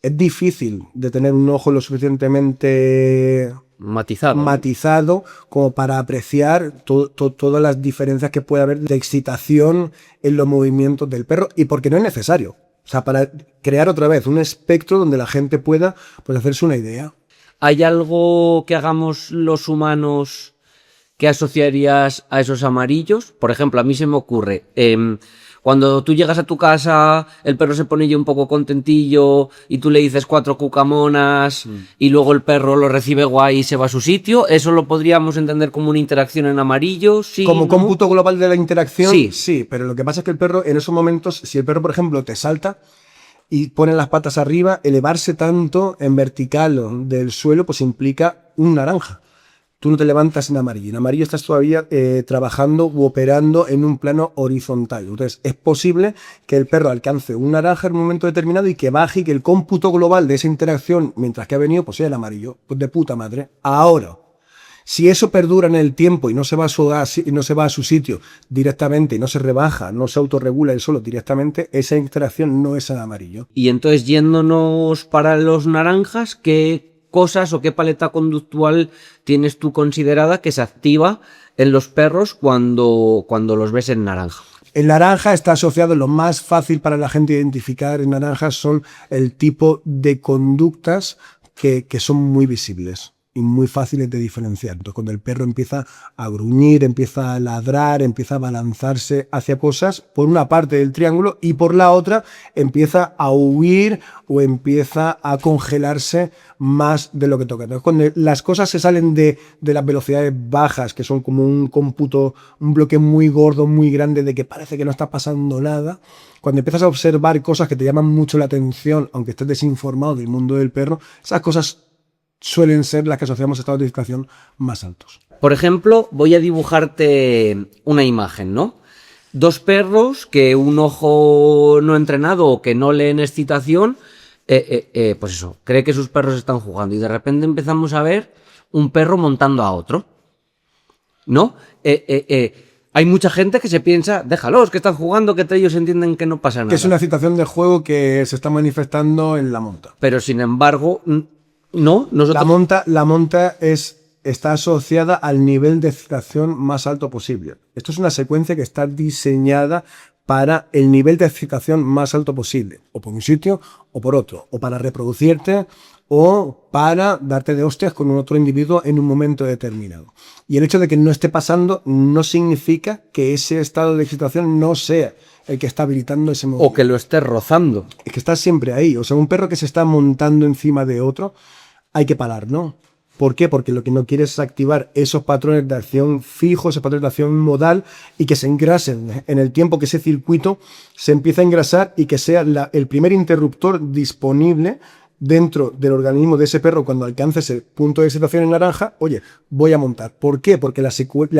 es difícil de tener un ojo lo suficientemente matizado como para apreciar todas las diferencias que puede haber de excitación en los movimientos del perro y porque no es necesario. O sea, para crear otra vez un espectro donde la gente pueda pues, hacerse una idea. ¿Hay algo que hagamos los humanos que asociarías a esos amarillos? Por ejemplo, a mí se me ocurre Cuando tú llegas a tu casa, el perro se pone ya un poco contentillo y tú le dices 4 cucamonas y luego el perro lo recibe guay y se va a su sitio, ¿eso lo podríamos entender como una interacción en amarillo? Sí, Como ¿no? cómputo global de la interacción, Sí. sí, pero lo que pasa es que el perro en esos momentos, si el perro, por ejemplo, te salta y pone las patas arriba, elevarse tanto en vertical del suelo, pues implica un naranja. Tú no te levantas en amarillo. En amarillo estás todavía trabajando u operando en un plano horizontal. Entonces, es posible que el perro alcance un naranja en un momento determinado y que baje y que el cómputo global de esa interacción, mientras que ha venido, pues sea el amarillo. Pues de puta madre. Ahora, si eso perdura en el tiempo y no se va a su sitio directamente, y no se rebaja, no se autorregula el solo directamente, esa interacción no es en amarillo. Y entonces, yéndonos para los naranjas, ¿qué cosas o qué paleta conductual tienes tú considerada que se activa en los perros cuando los ves en naranja? El naranja está asociado, lo más fácil para la gente identificar en naranja son el tipo de conductas que son muy visibles y muy fáciles de diferenciar. Entonces, cuando el perro empieza a gruñir, empieza a ladrar, empieza a balanzarse hacia cosas, por una parte del triángulo, y por la otra empieza a huir o empieza a congelarse más de lo que toca. Entonces, cuando las cosas se salen de las velocidades bajas, que son como un cómputo, un bloque muy gordo, muy grande, de que parece que no está pasando nada, cuando empiezas a observar cosas que te llaman mucho la atención, aunque estés desinformado del mundo del perro, esas cosas suelen ser las que asociamos a estados de excitación más altos. Por ejemplo, voy a dibujarte una imagen, ¿no? 2 perros que un ojo no entrenado o que no leen excitación, pues eso, cree que sus perros están jugando y de repente empezamos a ver un perro montando a otro, ¿no? Hay mucha gente que se piensa, déjalos, que están jugando, que ellos entienden que no pasa nada. Que es una excitación de juego que se está manifestando en la monta. Pero sin embargo, no, nosotros... La monta está asociada al nivel de excitación más alto posible. Esto es una secuencia que está diseñada para el nivel de excitación más alto posible, o por un sitio o por otro, o para reproducirte o para darte de hostias con un otro individuo en un momento determinado. Y el hecho de que no esté pasando no significa que ese estado de excitación no sea el que está habilitando ese movimiento. O que lo estés rozando. Es que está siempre ahí. O sea, un perro que se está montando encima de otro, hay que parar, ¿no? ¿Por qué? Porque lo que no quieres es activar esos patrones de acción fijos, esos patrones de acción modal y que se engrasen en el tiempo que ese circuito se empieza a engrasar y que sea el primer interruptor disponible dentro del organismo de ese perro cuando alcance ese punto de excitación en naranja. Oye, voy a montar. ¿Por qué? Porque la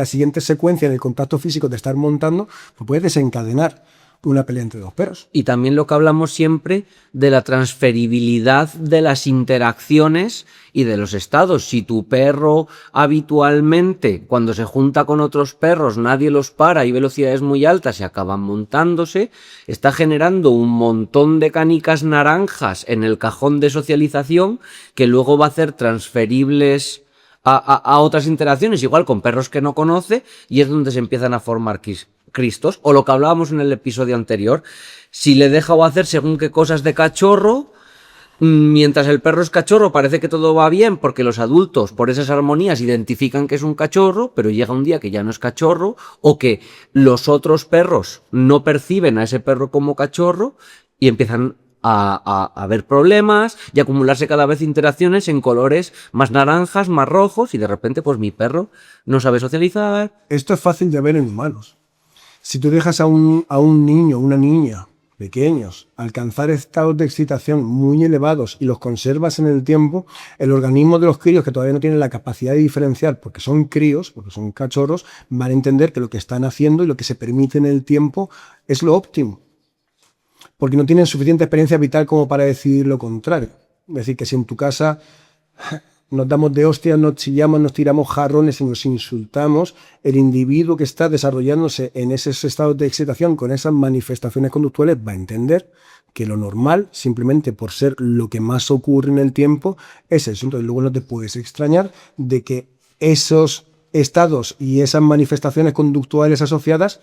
siguiente secuencia en el contacto físico de estar montando pues puede desencadenar una pelea entre 2 perros. Y también lo que hablamos siempre de la transferibilidad de las interacciones y de los estados. Si tu perro habitualmente, cuando se junta con otros perros, nadie los para, hay velocidades muy altas y acaban montándose, está generando un montón de canicas naranjas en el cajón de socialización que luego va a hacer transferibles a otras interacciones, igual con perros que no conoce, y es donde se empiezan a formar cristos, o lo que hablábamos en el episodio anterior, si le deja o hacer según qué cosas de cachorro, mientras el perro es cachorro parece que todo va bien porque los adultos por esas armonías identifican que es un cachorro, pero llega un día que ya no es cachorro, o que los otros perros no perciben a ese perro como cachorro y empiezan a haber problemas y acumularse cada vez interacciones en colores más naranjas, más rojos, y de repente pues mi perro no sabe socializar. Esto es fácil de ver en humanos. Si tú dejas a un niño, una niña, pequeños, alcanzar estados de excitación muy elevados y los conservas en el tiempo, el organismo de los críos que todavía no tienen la capacidad de diferenciar, porque son críos, porque son cachorros, van a entender que lo que están haciendo y lo que se permite en el tiempo es lo óptimo. Porque no tienen suficiente experiencia vital como para decidir lo contrario. Es decir, que si en tu casa nos damos de hostias, nos chillamos, nos tiramos jarrones y nos insultamos, el individuo que está desarrollándose en esos estados de excitación con esas manifestaciones conductuales va a entender que lo normal, simplemente por ser lo que más ocurre en el tiempo, es eso. Entonces luego no te puedes extrañar de que esos estados y esas manifestaciones conductuales asociadas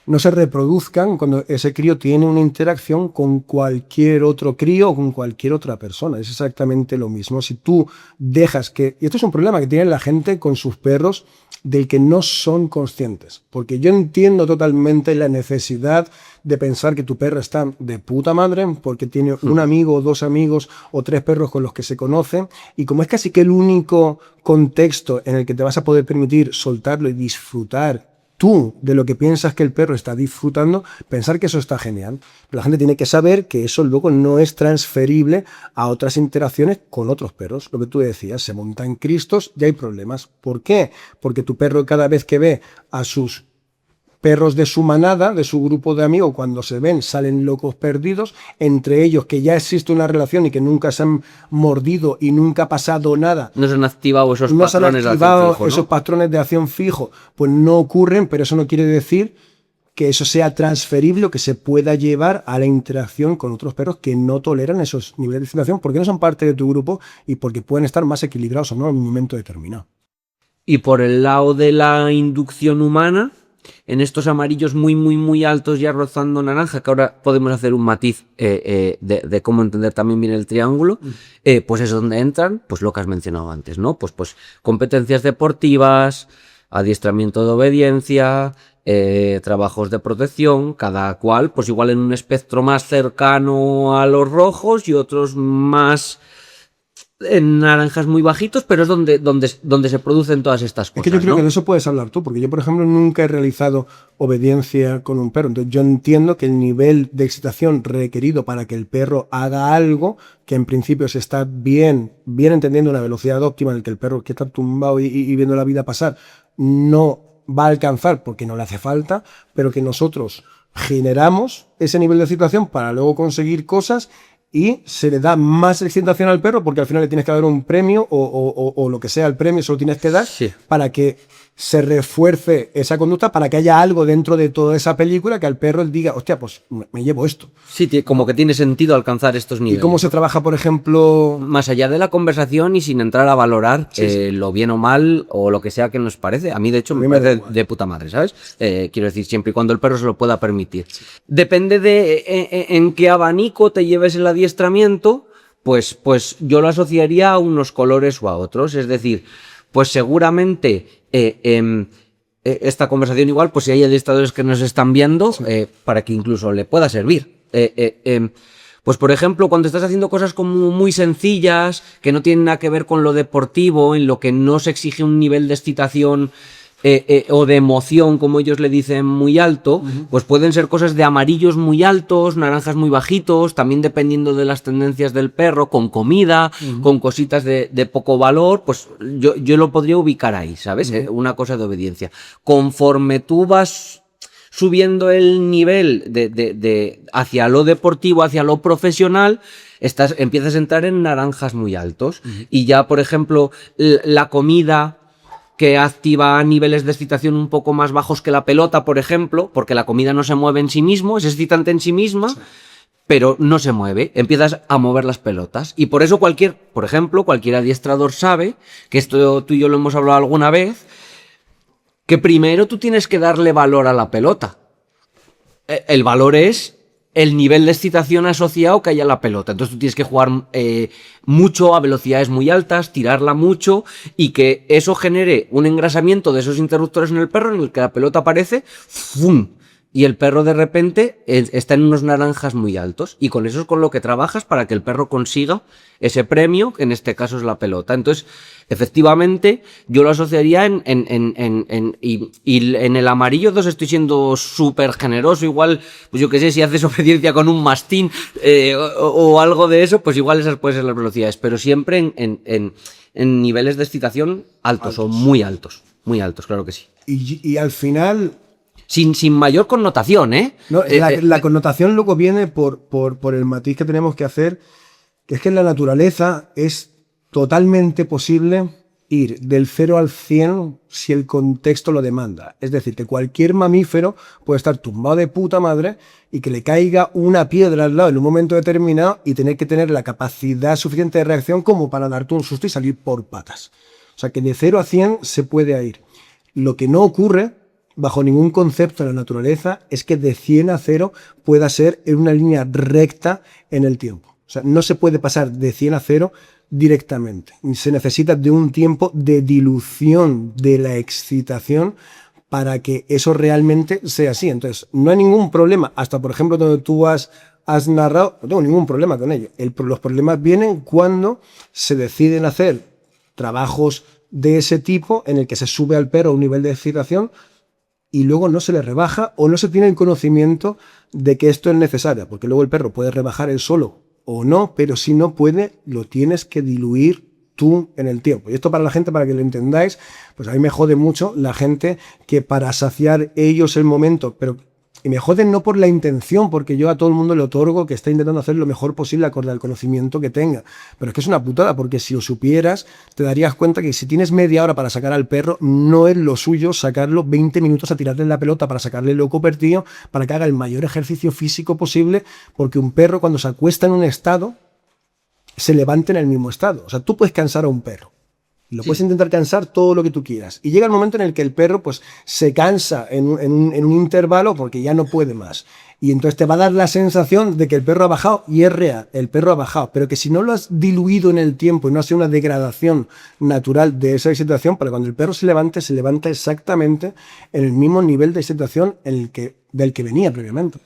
no se reproduzcan cuando ese crío tiene una interacción con cualquier otro crío o con cualquier otra persona. Es exactamente lo mismo. Si tú dejas que... Y esto es un problema que tiene la gente con sus perros, del que no son conscientes. Porque yo entiendo totalmente la necesidad de pensar que tu perro está de puta madre porque tiene un amigo o 2 amigos o 3 perros con los que se conocen, y como es casi que el único contexto en el que te vas a poder permitir soltarlo y disfrutar tú de lo que piensas que el perro está disfrutando, pensar que eso está genial. Pero la gente tiene que saber que eso luego no es transferible a otras interacciones con otros perros. Lo que tú decías, se montan cristos y hay problemas. ¿Por qué? Porque tu perro, cada vez que ve a sus perros de su manada, de su grupo de amigos, cuando se ven, salen locos perdidos, entre ellos que ya existe una relación y que nunca se han mordido y nunca ha pasado nada. No se han activado esos patrones de acción fijo, ¿no? Esos patrones de acción fijo, pues no ocurren, pero eso no quiere decir que eso sea transferible o que se pueda llevar a la interacción con otros perros que no toleran esos niveles de excitación porque no son parte de tu grupo y porque pueden estar más equilibrados o no en un momento determinado. Y por el lado de la inducción humana, en estos amarillos muy, muy, muy altos ya rozando naranja, que ahora podemos hacer un matiz de cómo entender también bien el triángulo, pues es donde entran, pues lo que has mencionado antes, ¿no? Pues competencias deportivas, adiestramiento de obediencia, trabajos de protección, cada cual, pues igual en un espectro más cercano a los rojos y otros más en naranjas muy bajitos, pero es donde se producen todas estas cosas. Es que yo creo, ¿no?, que de eso puedes hablar tú, porque yo, por ejemplo, nunca he realizado obediencia con un perro. Entonces yo entiendo que el nivel de excitación requerido para que el perro haga algo, que en principio se está bien entendiendo una velocidad óptima en el que el perro que está tumbado y viendo la vida pasar no va a alcanzar porque no le hace falta, pero que nosotros generamos ese nivel de excitación para luego conseguir cosas y se le da más excitación al perro porque al final le tienes que dar un premio o lo que sea el premio, se lo tienes que dar, sí, para que se refuerce esa conducta, para que haya algo dentro de toda esa película que al perro él diga, hostia, pues me llevo esto. Sí, como que tiene sentido alcanzar estos niveles. ¿Y cómo se trabaja, por ejemplo? Más allá de la conversación y sin entrar a valorar lo bien o mal o lo que sea que nos parece. A mí, de hecho, me parece de puta madre, ¿sabes? Quiero decir, siempre y cuando el perro se lo pueda permitir. Sí. Depende de en qué abanico te lleves el adiestramiento, pues yo lo asociaría a unos colores o a otros. Es decir, pues seguramente esta conversación igual, pues si hay adiestradores que nos están viendo, para que incluso le pueda servir. Pues por ejemplo, cuando estás haciendo cosas como muy sencillas, que no tienen nada que ver con lo deportivo, en lo que no se exige un nivel de excitación o de emoción, como ellos le dicen, muy alto, pues pueden ser cosas de amarillos muy altos, naranjas muy bajitos, también dependiendo de las tendencias del perro, con comida, con cositas de poco valor, pues yo lo podría ubicar ahí, ¿sabes? Una cosa de obediencia. Conforme tú vas subiendo el nivel de hacia lo deportivo, hacia lo profesional, empiezas a entrar en naranjas muy altos. Y ya, por ejemplo, la comida que activa niveles de excitación un poco más bajos que la pelota, por ejemplo, porque la comida no se mueve en sí mismo, es excitante en sí misma, sí, pero no se mueve, empiezas a mover las pelotas. Y por eso por ejemplo, cualquier adiestrador sabe, que esto tú y yo lo hemos hablado alguna vez, que primero tú tienes que darle valor a la pelota. El valor es el nivel de excitación asociado que haya a la pelota. Entonces tú tienes que jugar mucho a velocidades muy altas, tirarla mucho y que eso genere un engrasamiento de esos interruptores en el perro en el que la pelota aparece, ¡fum!, y el perro de repente está en unos naranjas muy altos, y con eso es con lo que trabajas para que el perro consiga ese premio, que en este caso es la pelota. Entonces, efectivamente, yo lo asociaría y en el amarillo 2 estoy siendo súper generoso. Igual, pues yo qué sé, si haces obediencia con un mastín o algo de eso, pues igual esas pueden ser las velocidades, pero siempre en niveles de excitación altos o muy altos, claro que sí. Y al final... Sin mayor connotación, ¿eh? No, la connotación luego viene por el matiz que tenemos que hacer, que es que en la naturaleza es totalmente posible ir del 0 al 100 si el contexto lo demanda. Es decir, que cualquier mamífero puede estar tumbado de puta madre y que le caiga una piedra al lado en un momento determinado y tener que tener la capacidad suficiente de reacción como para darte un susto y salir por patas. O sea, que de 0 a 100 se puede ir. Lo que no ocurre bajo ningún concepto en la naturaleza es que de 100 a 0 pueda ser en una línea recta en el tiempo. O sea, no se puede pasar de 100 a 0 directamente. Se necesita de un tiempo de dilución de la excitación para que eso realmente sea así. Entonces, no hay ningún problema. Hasta, por ejemplo, donde tú has narrado, no tengo ningún problema con ello. Los problemas vienen cuando se deciden hacer trabajos de ese tipo en el que se sube al perro a un nivel de excitación y luego no se le rebaja o no se tiene el conocimiento de que esto es necesario, porque luego el perro puede rebajar él solo o no, pero si no puede, lo tienes que diluir tú en el tiempo. Y esto para la gente, para que lo entendáis, pues a mí me jode mucho la gente que para saciar ellos el momento, y me joden no por la intención, porque yo a todo el mundo le otorgo que está intentando hacer lo mejor posible acorde al conocimiento que tenga. Pero es que es una putada, porque si lo supieras, te darías cuenta que si tienes media hora para sacar al perro, no es lo suyo sacarlo 20 minutos a tirarle la pelota para sacarle el loco perdido, para que haga el mayor ejercicio físico posible, porque un perro cuando se acuesta en un estado, se levanta en el mismo estado. O sea, tú puedes cansar a un perro. Lo puedes intentar cansar todo lo que tú quieras. Y llega el momento en el que el perro pues se cansa en un intervalo porque ya no puede más. Y entonces te va a dar la sensación de que el perro ha bajado, y es real, el perro ha bajado. Pero que si no lo has diluido en el tiempo y no ha sido una degradación natural de esa excitación, para cuando el perro se levanta exactamente en el mismo nivel de excitación del que venía previamente.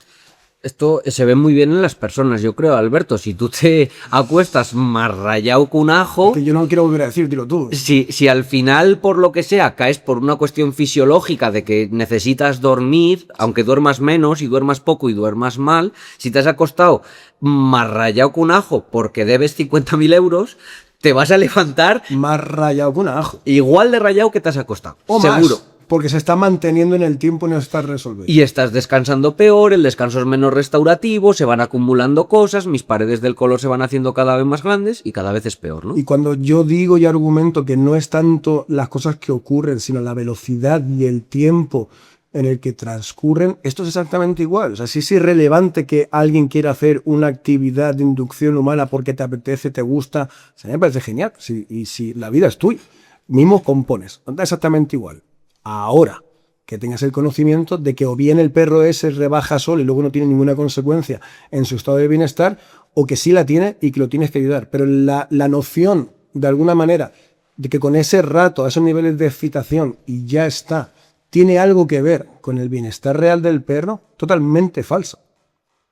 Esto se ve muy bien en las personas, yo creo, Alberto. Si tú te acuestas más rayado que un ajo... Es que yo no quiero volver a decir, dilo tú. Si al final, por lo que sea, caes por una cuestión fisiológica de que necesitas dormir, aunque duermas menos y duermas poco y duermas mal, si te has acostado más rayado que un ajo porque debes 50.000 euros, te vas a levantar... Más rayado que un ajo. Igual de rayado que te has acostado. O seguro. Más. Porque se está manteniendo en el tiempo y no está resolviendo. Y estás descansando peor, el descanso es menos restaurativo, se van acumulando cosas, mis paredes del color se van haciendo cada vez más grandes y cada vez es peor, ¿no? Y cuando yo digo y argumento que no es tanto las cosas que ocurren, sino la velocidad y el tiempo en el que transcurren, esto es exactamente igual. O sea, sí es irrelevante que alguien quiera hacer una actividad de inducción humana porque te apetece, te gusta. O sea, me parece genial. Y si la vida es tuya, mismo compones. Da exactamente igual. Ahora que tengas el conocimiento de que o bien el perro ese rebaja solo y luego no tiene ninguna consecuencia en su estado de bienestar, o que sí la tiene y que lo tienes que ayudar. Pero la noción, de alguna manera, de que con ese rato, a esos niveles de excitación y ya está, tiene algo que ver con el bienestar real del perro, totalmente falso.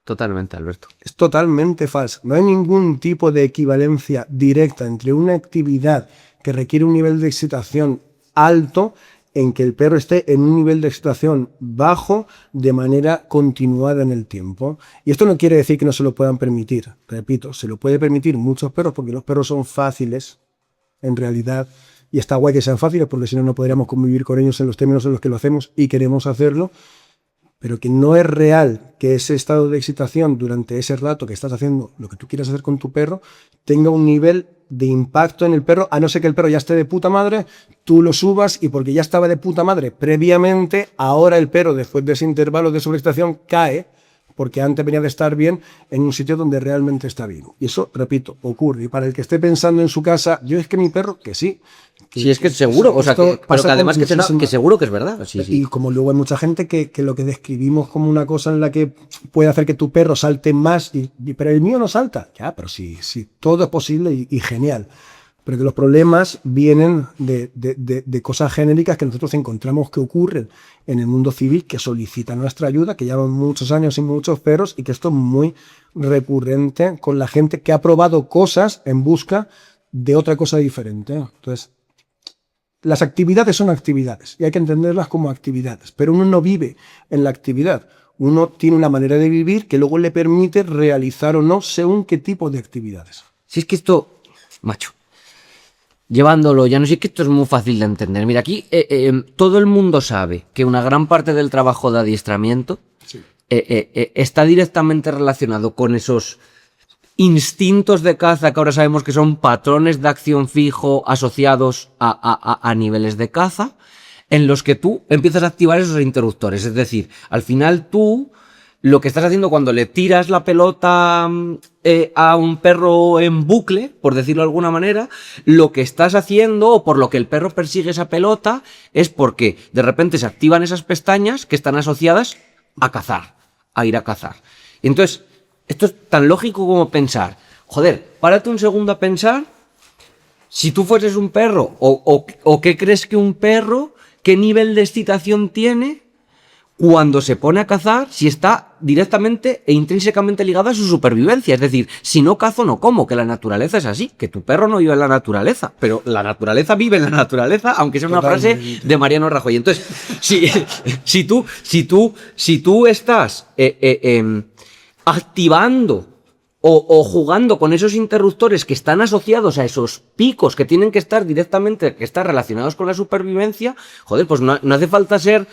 Totalmente, Alberto. Es totalmente falso. No hay ningún tipo de equivalencia directa entre una actividad que requiere un nivel de excitación alto en que el perro esté en un nivel de excitación bajo de manera continuada en el tiempo. Y esto no quiere decir que no se lo puedan permitir. Repito, se lo puede permitir muchos perros porque los perros son fáciles, en realidad, y está guay que sean fáciles porque si no, no podríamos convivir con ellos en los términos en los que lo hacemos y queremos hacerlo, pero que no es real que ese estado de excitación durante ese rato que estás haciendo lo que tú quieras hacer con tu perro tenga un nivel de impacto en el perro, a no ser que el perro ya esté de puta madre, tú lo subas y porque ya estaba de puta madre previamente, ahora el perro después de ese intervalo de sobreexcitación cae porque antes venía de estar bien en un sitio donde realmente está bien. Y eso, repito, ocurre. Y para el que esté pensando en su casa, yo es que mi perro, que sí. Sí, es que seguro, o sea, pero que además que seguro que es verdad. Sí, sí. Y como luego hay mucha gente que lo que describimos como una cosa en la que puede hacer que tu perro salte más, pero el mío no salta. Ya, pero sí, todo es posible y genial. Pero que los problemas vienen de cosas genéricas que nosotros encontramos que ocurren en el mundo civil, que solicitan nuestra ayuda, que llevan muchos años y muchos perros, y que esto es muy recurrente con la gente que ha probado cosas en busca de otra cosa diferente. Entonces, las actividades son actividades y hay que entenderlas como actividades, pero uno no vive en la actividad. Uno tiene una manera de vivir que luego le permite realizar o no según qué tipo de actividades. Si es que esto, macho, llevándolo, ya no sé, que esto es muy fácil de entender. Mira, aquí todo el mundo sabe que una gran parte del trabajo de adiestramiento está directamente relacionado con esos instintos de caza que ahora sabemos que son patrones de acción fijo asociados a niveles de caza, en los que tú empiezas a activar esos interruptores. Es decir, al final tú lo que estás haciendo cuando le tiras la pelota a un perro en bucle, por decirlo de alguna manera, lo que estás haciendo, o por lo que el perro persigue esa pelota, es porque de repente se activan esas pestañas que están asociadas a cazar, a ir a cazar. Y entonces, esto es tan lógico como pensar, joder, párate un segundo a pensar, si tú fueses un perro, o qué crees que un perro, qué nivel de excitación tiene cuando se pone a cazar, si está directamente e intrínsecamente ligada a su supervivencia. Es decir, si no cazo, no como, que la naturaleza es así, que tu perro no vive en la naturaleza, pero la naturaleza vive en la naturaleza, aunque sea una frase de Mariano Rajoy. Entonces, si tú estás activando o jugando con esos interruptores que están asociados a esos picos que tienen que estar directamente, que están relacionados con la supervivencia, joder, pues no hace falta ser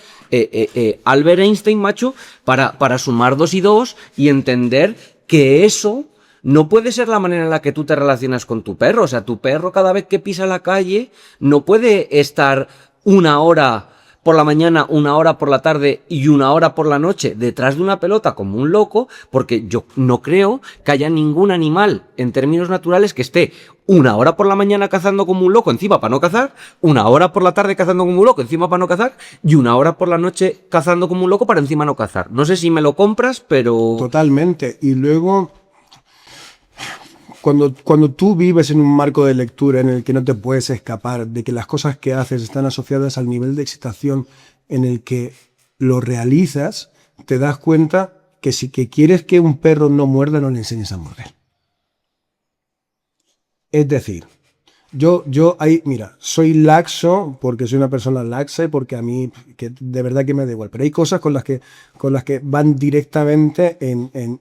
Albert Einstein, macho, para sumar 2 y 2 y entender que eso no puede ser la manera en la que tú te relacionas con tu perro. O sea, tu perro cada vez que pisa la calle no puede estar 1 hora por la mañana, 1 hora por la tarde y 1 hora por la noche detrás de una pelota como un loco, porque yo no creo que haya ningún animal en términos naturales que esté 1 hora por la mañana cazando como un loco encima para no cazar, 1 hora por la tarde cazando como un loco encima para no cazar y 1 hora por la noche cazando como un loco para encima no cazar. No sé si me lo compras, pero... Totalmente. Y luego, cuando tú vives en un marco de lectura en el que no te puedes escapar de que las cosas que haces están asociadas al nivel de excitación en el que lo realizas, te das cuenta que si que quieres que un perro no muerda, no le enseñes a morder. Es decir, yo ahí, mira, soy laxo porque soy una persona laxa y porque a mí que de verdad que me da igual, pero hay cosas con las que van directamente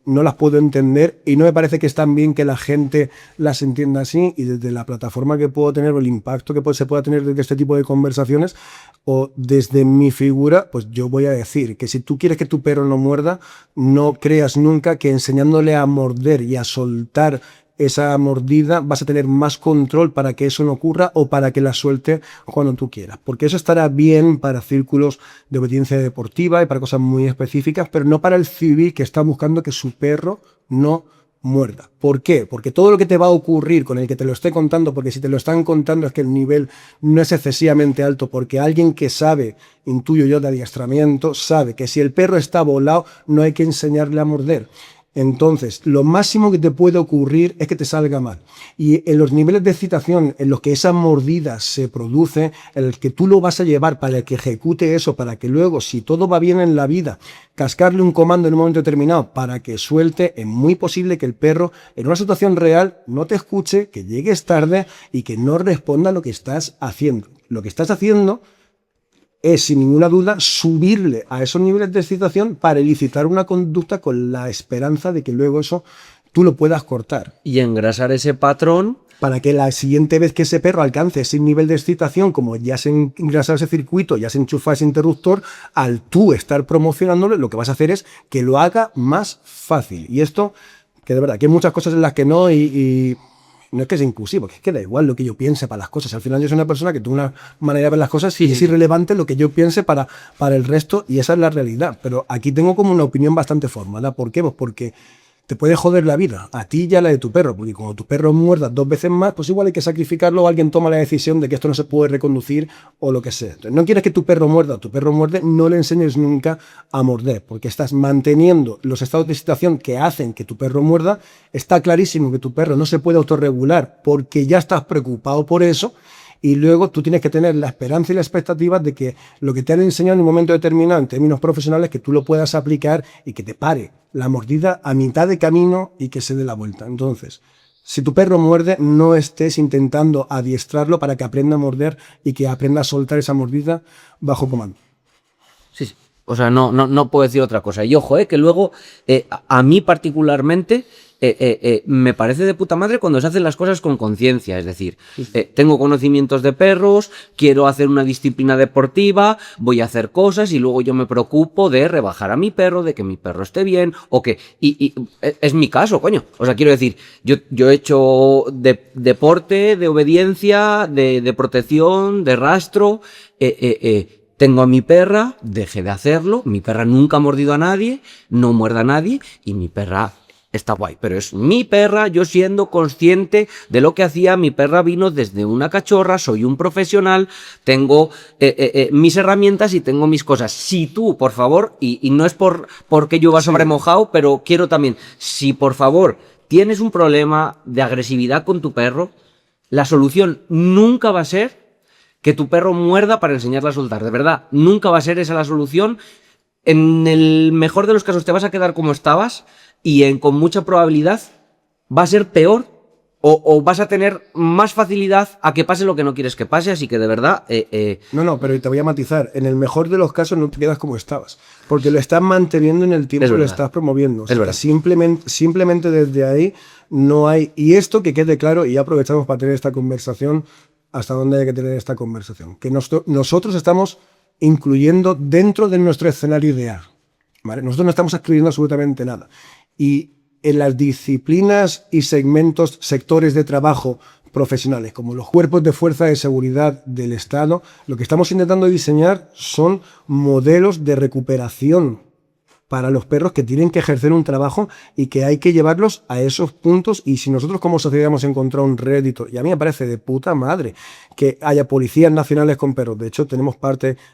no las puedo entender y no me parece que están bien que la gente las entienda así, y desde la plataforma que puedo tener o el impacto que se pueda tener desde este tipo de conversaciones o desde mi figura, pues yo voy a decir que si tú quieres que tu perro no muerda, no creas nunca que enseñándole a morder y a soltar esa mordida vas a tener más control para que eso no ocurra o para que la suelte cuando tú quieras, porque eso estará bien para círculos de obediencia deportiva y para cosas muy específicas, pero no para el civil que está buscando que su perro no muerda. ¿Por qué? Porque todo lo que te va a ocurrir con el que te lo esté contando, porque si te lo están contando es que el nivel no es excesivamente alto, porque alguien que sabe, intuyo yo de adiestramiento, sabe que si el perro está volado no hay que enseñarle a morder. Entonces, lo máximo que te puede ocurrir es que te salga mal. Y en los niveles de excitación en los que esa mordida se produce, en el que tú lo vas a llevar para que ejecute eso, para que luego, si todo va bien en la vida, cascarle un comando en un momento determinado para que suelte, es muy posible que el perro, en una situación real, no te escuche, que llegues tarde y que no responda a lo que estás haciendo. Lo que estás haciendo es, sin ninguna duda, subirle a esos niveles de excitación para elicitar una conducta con la esperanza de que luego eso tú lo puedas cortar. Y engrasar ese patrón. Para que la siguiente vez que ese perro alcance ese nivel de excitación, como ya se engrasa ese circuito, ya se enchufa ese interruptor, al tú estar promocionándole, lo que vas a hacer es que lo haga más fácil. Y esto, que de verdad, que hay muchas cosas en las que no, y no es que sea inclusivo, que es que da igual lo que yo piense para las cosas. Al final yo soy una persona que tiene una manera de ver las cosas y es irrelevante lo que yo piense para el resto, y esa es la realidad. Pero aquí tengo como una opinión bastante formada. ¿Por qué? Pues porque te puede joder la vida, a ti y a la de tu perro, porque cuando tu perro muerda 2 veces más, pues igual hay que sacrificarlo o alguien toma la decisión de que esto no se puede reconducir o lo que sea. Entonces, no quieres que tu perro muerda o tu perro muerde, no le enseñes nunca a morder, porque estás manteniendo los estados de excitación que hacen que tu perro muerda. Está clarísimo que tu perro no se puede autorregular porque ya estás preocupado por eso. Y luego tú tienes que tener la esperanza y la expectativa de que lo que te han enseñado en un momento determinado, en términos profesionales, que tú lo puedas aplicar y que te pare la mordida a mitad de camino y que se dé la vuelta. Entonces, si tu perro muerde, no estés intentando adiestrarlo para que aprenda a morder y que aprenda a soltar esa mordida bajo comando. Sí, sí. O sea, no puedo decir otra cosa. Y ojo, que luego, a mí particularmente, me parece de puta madre cuando se hacen las cosas con conciencia. Es decir, tengo conocimientos de perros, quiero hacer una disciplina deportiva, voy a hacer cosas y luego yo me preocupo de rebajar a mi perro, de que mi perro esté bien, o que... Y es mi caso, coño. O sea, quiero decir, yo he hecho deporte, de obediencia, de protección, de rastro, Tengo a mi perra, dejé de hacerlo, mi perra nunca ha mordido a nadie, no muerde a nadie y mi perra está guay, pero es mi perra, yo siendo consciente de lo que hacía, mi perra vino desde una cachorra, soy un profesional, tengo mis herramientas y tengo mis cosas. Si tú, por favor, y no es porque yo va sobre mojado, pero quiero también, si por favor tienes un problema de agresividad con tu perro, la solución nunca va a ser que tu perro muerda para enseñarle a soltar, de verdad, nunca va a ser esa la solución. En el mejor de los casos te vas a quedar como estabas y con mucha probabilidad va a ser peor o vas a tener más facilidad a que pase lo que no quieres que pase, así que de verdad... No, pero te voy a matizar. En el mejor de los casos no te quedas como estabas, porque lo estás manteniendo en el tiempo, lo estás promoviendo. O sea, es verdad. Simplemente desde ahí no hay... Y esto que quede claro, y ya aprovechamos para tener esta conversación, hasta dónde hay que tener esta conversación, que nosotros estamos incluyendo dentro de nuestro escenario ideal, ¿vale? Nosotros no estamos excluyendo absolutamente nada. Y en las disciplinas y sectores de trabajo profesionales, como los cuerpos de fuerza de seguridad del Estado, lo que estamos intentando diseñar son modelos de recuperación para los perros que tienen que ejercer un trabajo y que hay que llevarlos a esos puntos. Y si nosotros como sociedad hemos encontrado un rédito, y a mí me parece de puta madre que haya policías nacionales con perros. De hecho, tenemos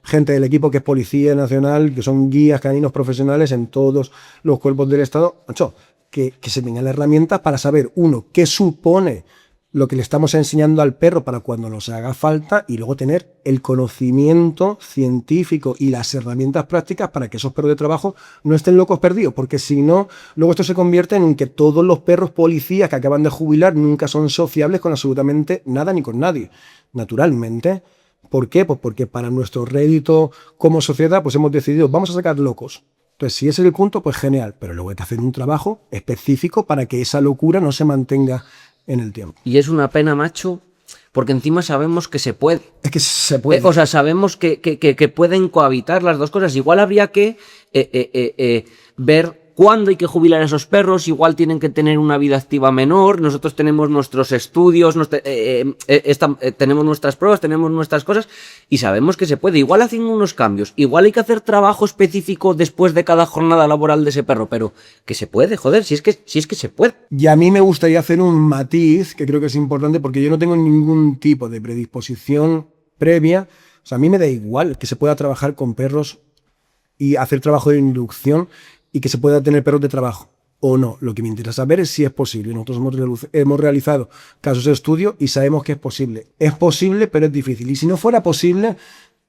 gente del equipo que es policía nacional, que son guías caninos profesionales en todos los cuerpos del Estado. Macho, que se tengan las herramientas para saber, uno, qué supone lo que le estamos enseñando al perro para cuando nos haga falta, y luego tener el conocimiento científico y las herramientas prácticas para que esos perros de trabajo no estén locos perdidos, porque si no, luego esto se convierte en que todos los perros policías que acaban de jubilar nunca son sociables con absolutamente nada ni con nadie. Naturalmente. ¿Por qué? Pues porque para nuestro rédito como sociedad pues hemos decidido, vamos a sacar locos. Entonces, si ese es el punto, pues genial, pero luego hay que hacer un trabajo específico para que esa locura no se mantenga en el tiempo. Y es una pena, macho, porque encima sabemos que se puede. Es que se puede. O sea, sabemos que pueden cohabitar las dos cosas. Igual habría que ver cuándo hay que jubilar a esos perros. Igual tienen que tener una vida activa menor. Nosotros tenemos nuestros estudios, tenemos nuestras pruebas, tenemos nuestras cosas y sabemos que se puede. Igual haciendo unos cambios. Igual hay que hacer trabajo específico después de cada jornada laboral de ese perro, pero que se puede, joder, si es que se puede. Y a mí me gustaría hacer un matiz que creo que es importante, porque yo no tengo ningún tipo de predisposición previa. O sea, a mí me da igual que se pueda trabajar con perros y hacer trabajo de inducción y que se pueda tener perros de trabajo o no. Lo que me interesa saber es si es posible. Nosotros hemos realizado casos de estudio y sabemos que es posible. Es posible, pero es difícil. Y si no fuera posible,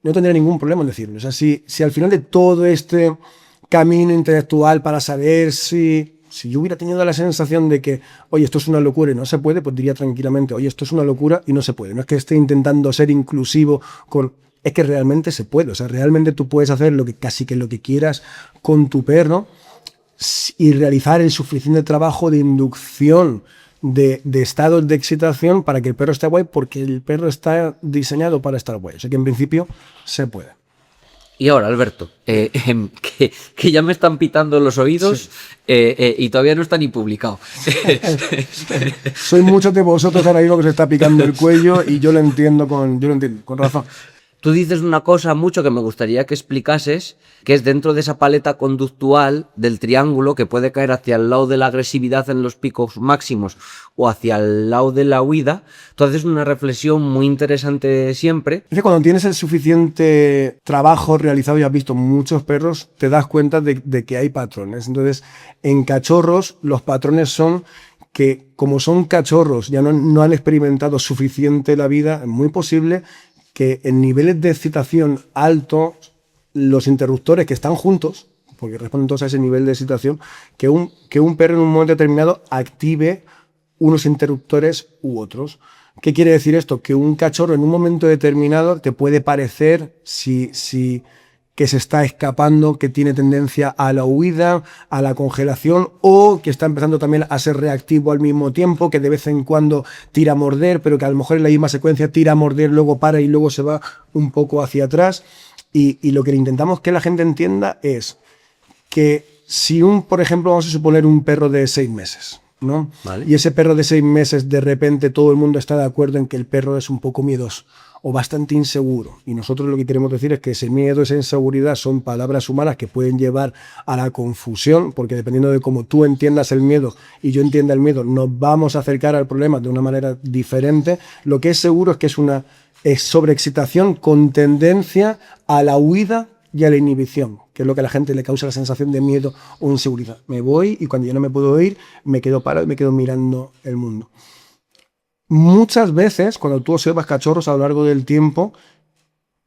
no tendría ningún problema en decirlo. O sea, si al final de todo este camino intelectual para saber si yo hubiera tenido la sensación de que, oye, esto es una locura y no se puede, pues diría tranquilamente, oye, esto es una locura y no se puede. No es que esté intentando ser inclusivo es que realmente se puede. O sea, realmente tú puedes hacer casi lo que quieras con tu perro y realizar el suficiente trabajo de inducción de estados de excitación para que el perro esté guay, porque el perro está diseñado para estar guay. O sea que en principio se puede. Y ahora, Alberto, que ya me están pitando los oídos, sí. Y todavía no está ni publicado. Soy muchos de vosotros ahora mismo que se está picando el cuello y yo lo entiendo con razón. Tú dices una cosa mucho que me gustaría que explicases, que es dentro de esa paleta conductual del triángulo que puede caer hacia el lado de la agresividad en los picos máximos o hacia el lado de la huida. Tú haces una reflexión muy interesante siempre. Es que cuando tienes el suficiente trabajo realizado y has visto muchos perros, te das cuenta de que hay patrones. Entonces, en cachorros, los patrones son que, como son cachorros, ya no han experimentado suficiente la vida, es muy posible que en niveles de excitación alto, los interruptores que están juntos, porque responden todos a ese nivel de excitación, que un perro en un momento determinado active unos interruptores u otros. ¿Qué quiere decir esto? Que un cachorro en un momento determinado te puede parecer que se está escapando, que tiene tendencia a la huida, a la congelación, o que está empezando también a ser reactivo al mismo tiempo, que de vez en cuando tira a morder, pero que a lo mejor en la misma secuencia tira a morder, luego para y luego se va un poco hacia atrás. Y lo que intentamos que la gente entienda es que si por ejemplo, vamos a suponer un perro de 6 meses, ¿no? Vale. Y ese perro de 6 meses, de repente todo el mundo está de acuerdo en que el perro es un poco miedoso o bastante inseguro. Y nosotros lo que queremos decir es que ese miedo, esa inseguridad son palabras humanas que pueden llevar a la confusión, porque dependiendo de cómo tú entiendas el miedo y yo entienda el miedo, nos vamos a acercar al problema de una manera diferente. Lo que es seguro es que es una sobreexcitación con tendencia a la huida y a la inhibición, que es lo que a la gente le causa la sensación de miedo o inseguridad. Me voy y cuando ya no me puedo ir, me quedo parado y me quedo mirando el mundo. Muchas veces, cuando tú observas cachorros a lo largo del tiempo,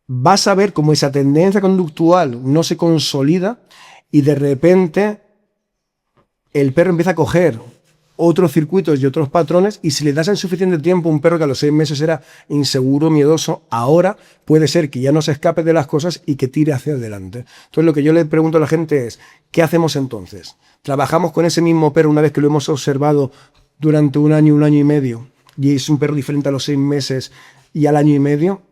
vas a ver cómo esa tendencia conductual no se consolida y de repente el perro empieza a coger otros circuitos y otros patrones, y si le das el suficiente tiempo a un perro que a los 6 meses era inseguro, miedoso, ahora puede ser que ya no se escape de las cosas y que tire hacia adelante. Entonces lo que yo le pregunto a la gente es, ¿qué hacemos entonces? ¿Trabajamos con ese mismo perro una vez que lo hemos observado durante un año y medio, y es un perro diferente a los 6 meses y al año y medio?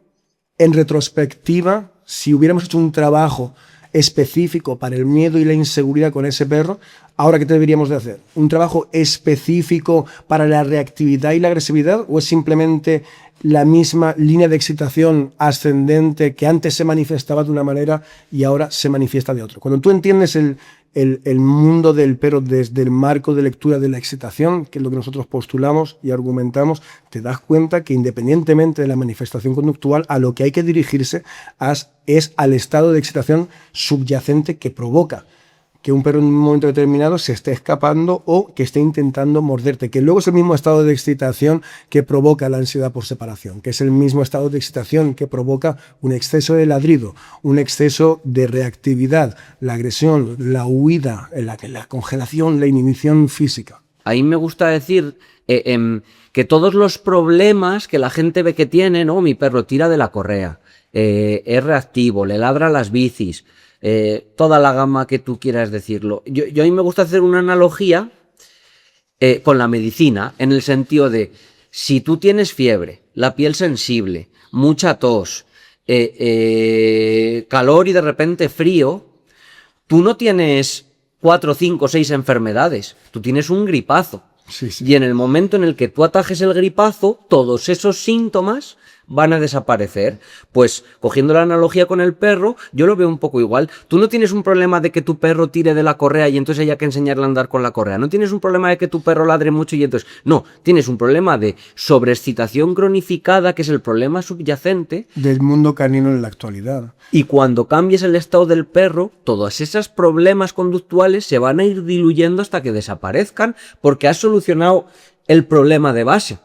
En retrospectiva, si hubiéramos hecho un trabajo específico para el miedo y la inseguridad con ese perro, ¿ahora qué deberíamos de hacer? ¿Un trabajo específico para la reactividad y la agresividad, o es simplemente la misma línea de excitación ascendente que antes se manifestaba de una manera y ahora se manifiesta de otra? Cuando tú entiendes el mundo del perro desde el marco de lectura de la excitación, que es lo que nosotros postulamos y argumentamos, te das cuenta que independientemente de la manifestación conductual, a lo que hay que dirigirse es al estado de excitación subyacente que provoca que un perro en un momento determinado se esté escapando o que esté intentando morderte, que luego es el mismo estado de excitación que provoca la ansiedad por separación, que es el mismo estado de excitación que provoca un exceso de ladrido, un exceso de reactividad, la agresión, la huida, la congelación, la inhibición física. Ahí me gusta decir que todos los problemas que la gente ve que tiene, ¿no? Mi perro tira de la correa, es reactivo, le ladra las bicis, toda la gama que tú quieras decirlo. Yo a mí me gusta hacer una analogía con la medicina, en el sentido de, si tú tienes fiebre, la piel sensible, mucha tos, calor y de repente frío, tú no tienes 4, 5, 6 enfermedades, tú tienes un gripazo. Sí, sí. Y en el momento en el que tú atajes el gripazo, todos esos síntomas van a desaparecer. Pues, cogiendo la analogía con el perro, yo lo veo un poco igual. Tú no tienes un problema de que tu perro tire de la correa y entonces haya que enseñarle a andar con la correa. No tienes un problema de que tu perro ladre mucho y entonces... No, tienes un problema de sobreexcitación cronificada, que es el problema subyacente del mundo canino en la actualidad. Y cuando cambies el estado del perro, todos esos problemas conductuales se van a ir diluyendo hasta que desaparezcan, porque has solucionado el problema de base,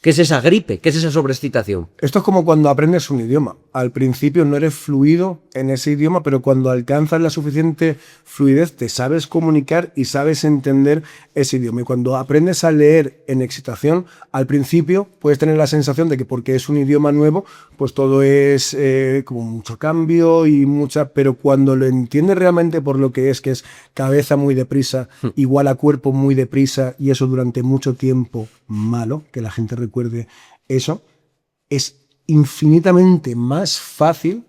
que es esa gripe, que es esa sobreexcitación. Esto es como cuando aprendes un idioma. Al principio no eres fluido en ese idioma, pero cuando alcanzas la suficiente fluidez te sabes comunicar y sabes entender ese idioma. Y cuando aprendes a leer en excitación, al principio puedes tener la sensación de que porque es un idioma nuevo, pues todo es como mucho cambio y mucha... Pero cuando lo entiendes realmente por lo que es cabeza muy deprisa, igual a cuerpo muy deprisa, y eso durante mucho tiempo malo, que la gente recuerde eso, es infinitamente más fácil,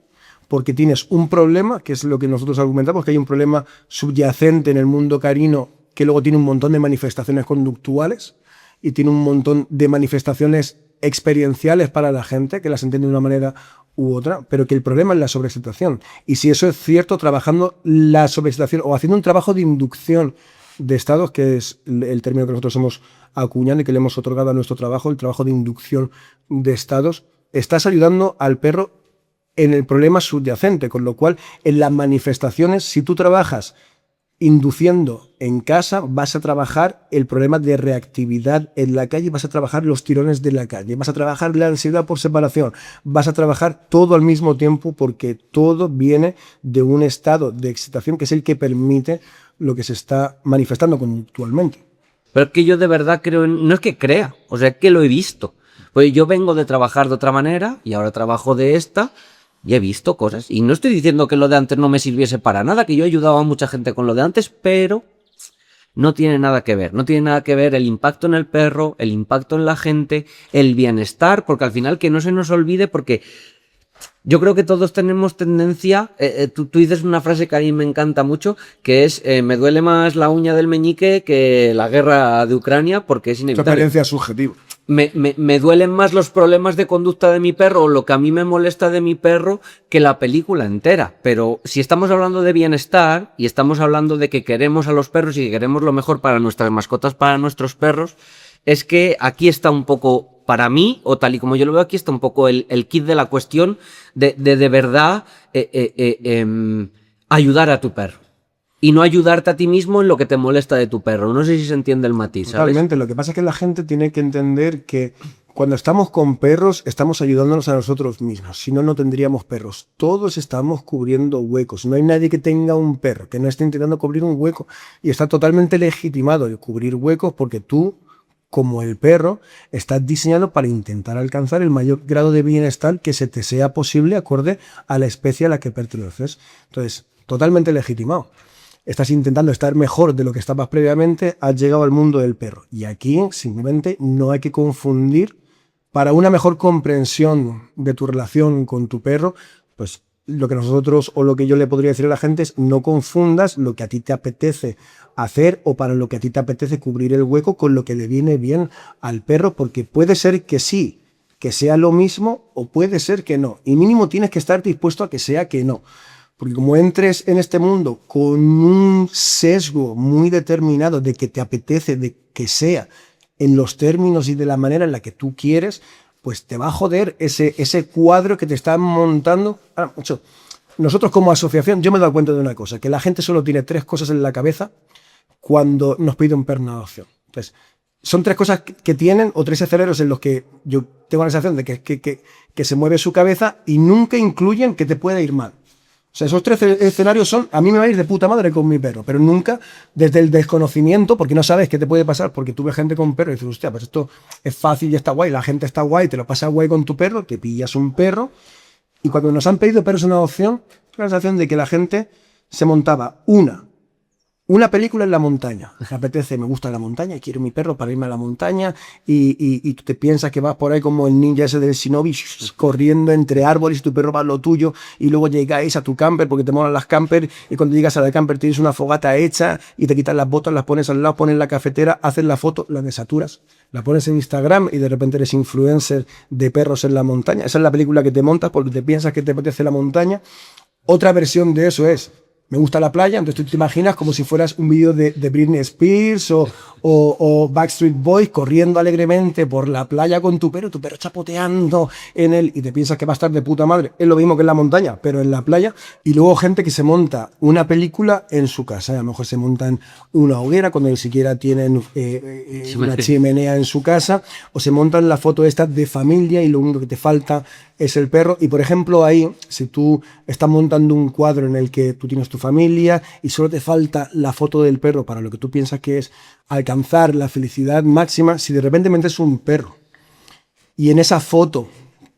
porque tienes un problema, que es lo que nosotros argumentamos, que hay un problema subyacente en el mundo canino que luego tiene un montón de manifestaciones conductuales y tiene un montón de manifestaciones experienciales para la gente, que las entiende de una manera u otra, pero que el problema es la sobreexcitación. Y si eso es cierto, trabajando la sobreexcitación o haciendo un trabajo de inducción de estados, que es el término que nosotros hemos acuñado y que le hemos otorgado a nuestro trabajo, el trabajo de inducción de estados, estás ayudando al perro en el problema subyacente, con lo cual en las manifestaciones, si tú trabajas induciendo en casa, vas a trabajar el problema de reactividad en la calle, vas a trabajar los tirones de la calle, vas a trabajar la ansiedad por separación, vas a trabajar todo al mismo tiempo, porque todo viene de un estado de excitación que es el que permite lo que se está manifestando conductualmente. Pero es que yo de verdad creo, no es que crea, o sea, es que lo he visto. Pues yo vengo de trabajar de otra manera y ahora trabajo de esta y he visto cosas. Y no estoy diciendo que lo de antes no me sirviese para nada, que yo he ayudado a mucha gente con lo de antes, pero no tiene nada que ver. No tiene nada que ver el impacto en el perro, el impacto en la gente, el bienestar, porque al final que no se nos olvide, porque Yo creo que todos tenemos tendencia, tú dices una frase que a mí me encanta mucho, que es, me duele más la uña del meñique que la guerra de Ucrania, porque es Esa inevitable. experiencia subjetiva. Me duelen más los problemas de conducta de mi perro o lo que a mí me molesta de mi perro que la película entera. Pero si estamos hablando de bienestar y estamos hablando de que queremos a los perros y que queremos lo mejor para nuestras mascotas, para nuestros perros, es que aquí está un poco, para mí, o tal y como yo lo veo, aquí está un poco el kit de la cuestión de verdad ayudar a tu perro. Y no ayudarte a ti mismo en lo que te molesta de tu perro. No sé si se entiende el matiz, ¿sabes? Totalmente. Lo que pasa es que la gente tiene que entender que cuando estamos con perros, estamos ayudándonos a nosotros mismos. Si no, no tendríamos perros. Todos estamos cubriendo huecos. No hay nadie que tenga un perro que no esté intentando cubrir un hueco. Y está totalmente legitimado el cubrir huecos porque tú, como el perro, estás diseñado para intentar alcanzar el mayor grado de bienestar que se te sea posible acorde a la especie a la que perteneces. Entonces, totalmente legitimado. Estás intentando estar mejor de lo que estabas previamente, has llegado al mundo del perro. Y aquí simplemente no hay que confundir, para una mejor comprensión de tu relación con tu perro, pues lo que nosotros o lo que yo le podría decir a la gente es no confundas lo que a ti te apetece hacer o para lo que a ti te apetece cubrir el hueco con lo que le viene bien al perro, porque puede ser que sí, que sea lo mismo o puede ser que no. Y mínimo tienes que estar dispuesto a que sea que no. Porque como entres en este mundo con un sesgo muy determinado de que te apetece, de que sea en los términos y de la manera en la que tú quieres, pues te va a joder ese cuadro que te están montando. Nosotros como asociación, yo me he dado cuenta de una cosa, que la gente solo tiene 3 cosas en la cabeza cuando nos pide un perro en adopción. Entonces, son 3 cosas que tienen o 3 escenarios en los que yo tengo la sensación de que se mueve su cabeza y nunca incluyen que te pueda ir mal. O sea, esos 3 escenarios son, a mí me va a ir de puta madre con mi perro, pero nunca desde el desconocimiento, porque no sabes qué te puede pasar, porque tú ves gente con perro y dices, hostia, pues esto es fácil y está guay, la gente está guay, te lo pasas guay con tu perro, te pillas un perro, y cuando nos han pedido perros en adopción, tengo la sensación de que la gente se montaba una película en la montaña. Me apetece, me gusta la montaña, quiero mi perro para irme a la montaña y tú te piensas que vas por ahí como el ninja ese del Shinobi corriendo entre árboles y tu perro va a lo tuyo y luego llegáis a tu camper porque te molan las camper y cuando llegas a la camper tienes una fogata hecha y te quitas las botas, las pones al lado, pones la cafetera, haces la foto, la desaturas, la pones en Instagram y de repente eres influencer de perros en la montaña. Esa es la película que te montas porque te piensas que te apetece la montaña. Otra versión de eso es me gusta la playa, entonces tú te imaginas como si fueras un vídeo de Britney Spears o Backstreet Boys corriendo alegremente por la playa con tu perro chapoteando en él y te piensas que va a estar de puta madre. Es lo mismo que en la montaña, pero en la playa. Y luego gente que se monta una película en su casa. A lo mejor se montan una hoguera cuando ni siquiera tienen una chimenea en su casa, o se montan la foto esta de familia y lo único que te falta es el perro. Y por ejemplo ahí, si tú estás montando un cuadro en el que tú tienes tu familia y solo te falta la foto del perro para lo que tú piensas que es alcanzar la felicidad máxima, si de repente metes un perro y en esa foto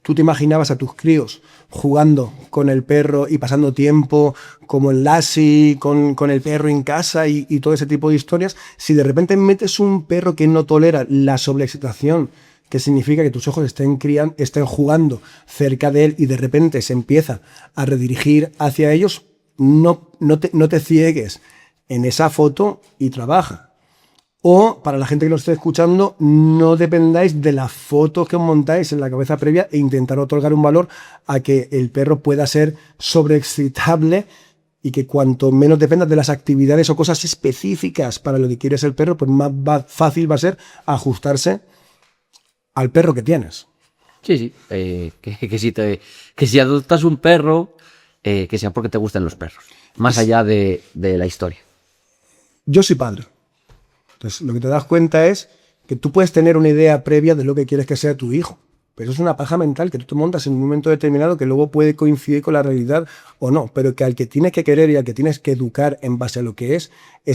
tú te imaginabas a tus críos jugando con el perro y pasando tiempo como en Lassie, con el perro en casa y todo ese tipo de historias, si de repente metes un perro que no tolera la sobreexcitación, que significa que tus ojos estén jugando cerca de él y de repente se empieza a redirigir hacia ellos, no te ciegues en esa foto y trabaja. O, para la gente que lo esté escuchando, no dependáis de las fotos que os montáis en la cabeza previa e intentar otorgar un valor a que el perro pueda ser sobreexcitable y que cuanto menos dependas de las actividades o cosas específicas para lo que quieres el perro, pues más fácil va a ser ajustarse al perro que tienes. Sí. Que si adoptas un perro, que sea porque te gusten los perros. Más allá de la historia. Yo soy padre. Entonces, lo que te das cuenta es que tú puedes tener una idea previa de lo que quieres que sea tu hijo, pero es una paja mental que tú te montas en un momento determinado que luego puede coincidir con la realidad o no, pero que al que tienes que querer y al que tienes que educar en base a lo que es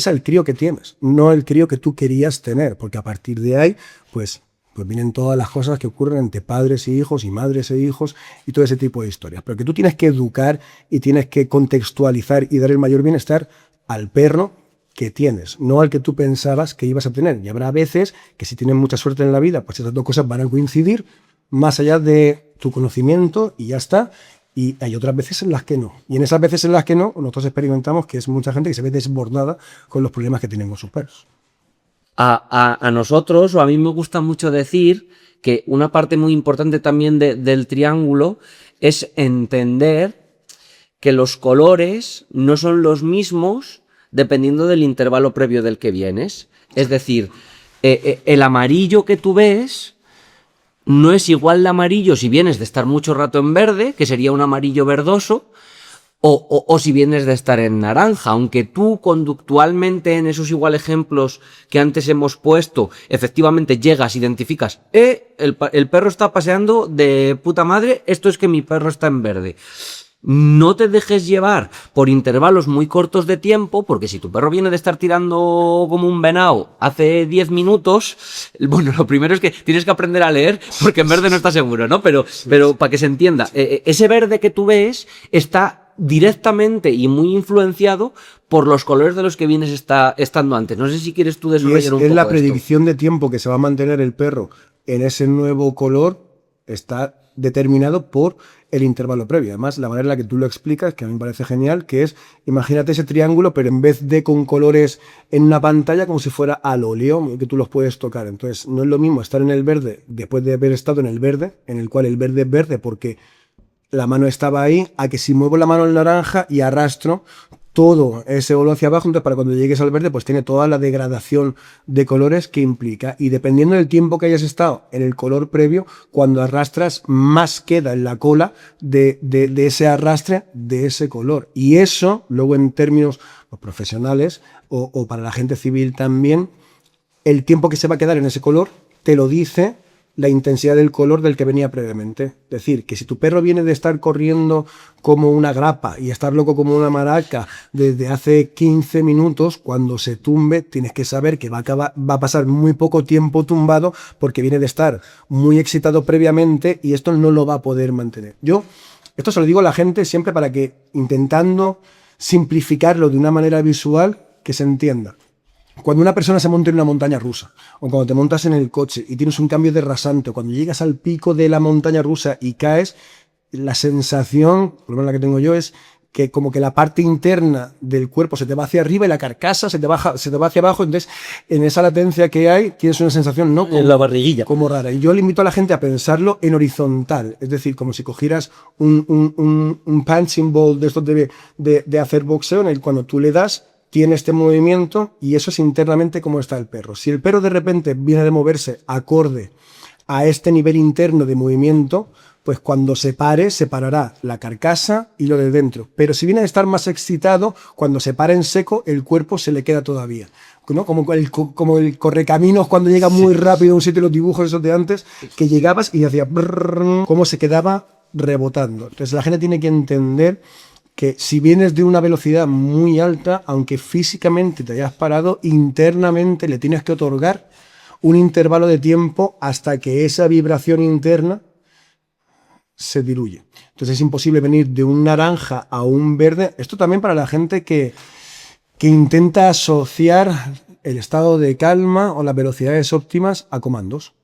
al crío que tienes, no el crío que tú querías tener, porque a partir de ahí, pues vienen todas las cosas que ocurren entre padres e hijos y madres e hijos y todo ese tipo de historias. Pero que tú tienes que educar y tienes que contextualizar y dar el mayor bienestar al perro que tienes, no al que tú pensabas que ibas a tener. Y habrá veces que si tienes mucha suerte en la vida, pues esas dos cosas van a coincidir más allá de tu conocimiento y ya está. Y hay otras veces en las que no. Y en esas veces en las que no, nosotros experimentamos que es mucha gente que se ve desbordada con los problemas que tienen con sus perros. A nosotros, o a mí me gusta mucho decir que una parte muy importante también del triángulo es entender que los colores no son los mismos dependiendo del intervalo previo del que vienes. Es decir, el amarillo que tú ves no es igual de amarillo si vienes de estar mucho rato en verde, que sería un amarillo verdoso, o si vienes de estar en naranja, aunque tú conductualmente en esos igual ejemplos que antes hemos puesto, efectivamente llegas, identificas, el perro está paseando de puta madre, esto es que mi perro está en verde. No te dejes llevar por intervalos muy cortos de tiempo, porque si tu perro viene de estar tirando como un venado hace 10 minutos, bueno, lo primero es que tienes que aprender a leer, porque en verde no está seguro, ¿no? Pero para que se entienda, ese verde que tú ves está directamente y muy influenciado por los colores de los que vienes estando antes. No sé si quieres tú desarrollar un poco Es la esto. predicción de tiempo que se va a mantener el perro en ese nuevo color, está determinado por el intervalo previo. Además, la manera en la que tú lo explicas, que a mí me parece genial, que es, imagínate ese triángulo, pero en vez de con colores en una pantalla, como si fuera al óleo, que tú los puedes tocar. Entonces, no es lo mismo estar en el verde después de haber estado en el verde, en el cual el verde es verde porque la mano estaba ahí, a que si muevo la mano en naranja y arrastro, todo ese olo hacia abajo, entonces para cuando llegues al verde pues tiene toda la degradación de colores que implica, y dependiendo del tiempo que hayas estado en el color previo, cuando arrastras más queda en la cola de ese arrastre de ese color, y eso luego en términos profesionales o para la gente civil también, el tiempo que se va a quedar en ese color te lo dice la intensidad del color del que venía previamente. Es decir, que si tu perro viene de estar corriendo como una grapa y estar loco como una maraca desde hace 15 minutos, cuando se tumbe tienes que saber que va a pasar muy poco tiempo tumbado porque viene de estar muy excitado previamente y esto no lo va a poder mantener. Yo esto se lo digo a la gente siempre para que, intentando simplificarlo de una manera visual, que se entienda. Cuando una persona se monta en una montaña rusa, o cuando te montas en el coche y tienes un cambio de rasante, o cuando llegas al pico de la montaña rusa y caes, la sensación, por lo menos la que tengo yo, es que como que la parte interna del cuerpo se te va hacia arriba y la carcasa se te va hacia abajo, entonces en esa latencia que hay tienes una sensación, ¿no? En la barriguilla. Como rara. Y yo le invito a la gente a pensarlo en horizontal, es decir, como si cogieras un punching ball de estos de hacer boxeo, en el cuando tú le das, tiene este movimiento, y eso es internamente cómo está el perro. Si el perro de repente viene de moverse acorde a este nivel interno de movimiento, pues cuando se pare, separará la carcasa y lo de dentro. Pero si viene de estar más excitado, cuando se para en seco, el cuerpo se le queda todavía, ¿no? Como el correcaminos cuando llega muy rápido a un sitio, los dibujos esos de antes, que llegabas y hacía brrr, cómo se quedaba rebotando. Entonces la gente tiene que entender que si vienes de una velocidad muy alta, aunque físicamente te hayas parado, internamente le tienes que otorgar un intervalo de tiempo hasta que esa vibración interna se diluye. Entonces es imposible venir de un naranja a un verde. Esto también para la gente que intenta asociar el estado de calma o las velocidades óptimas a comandos.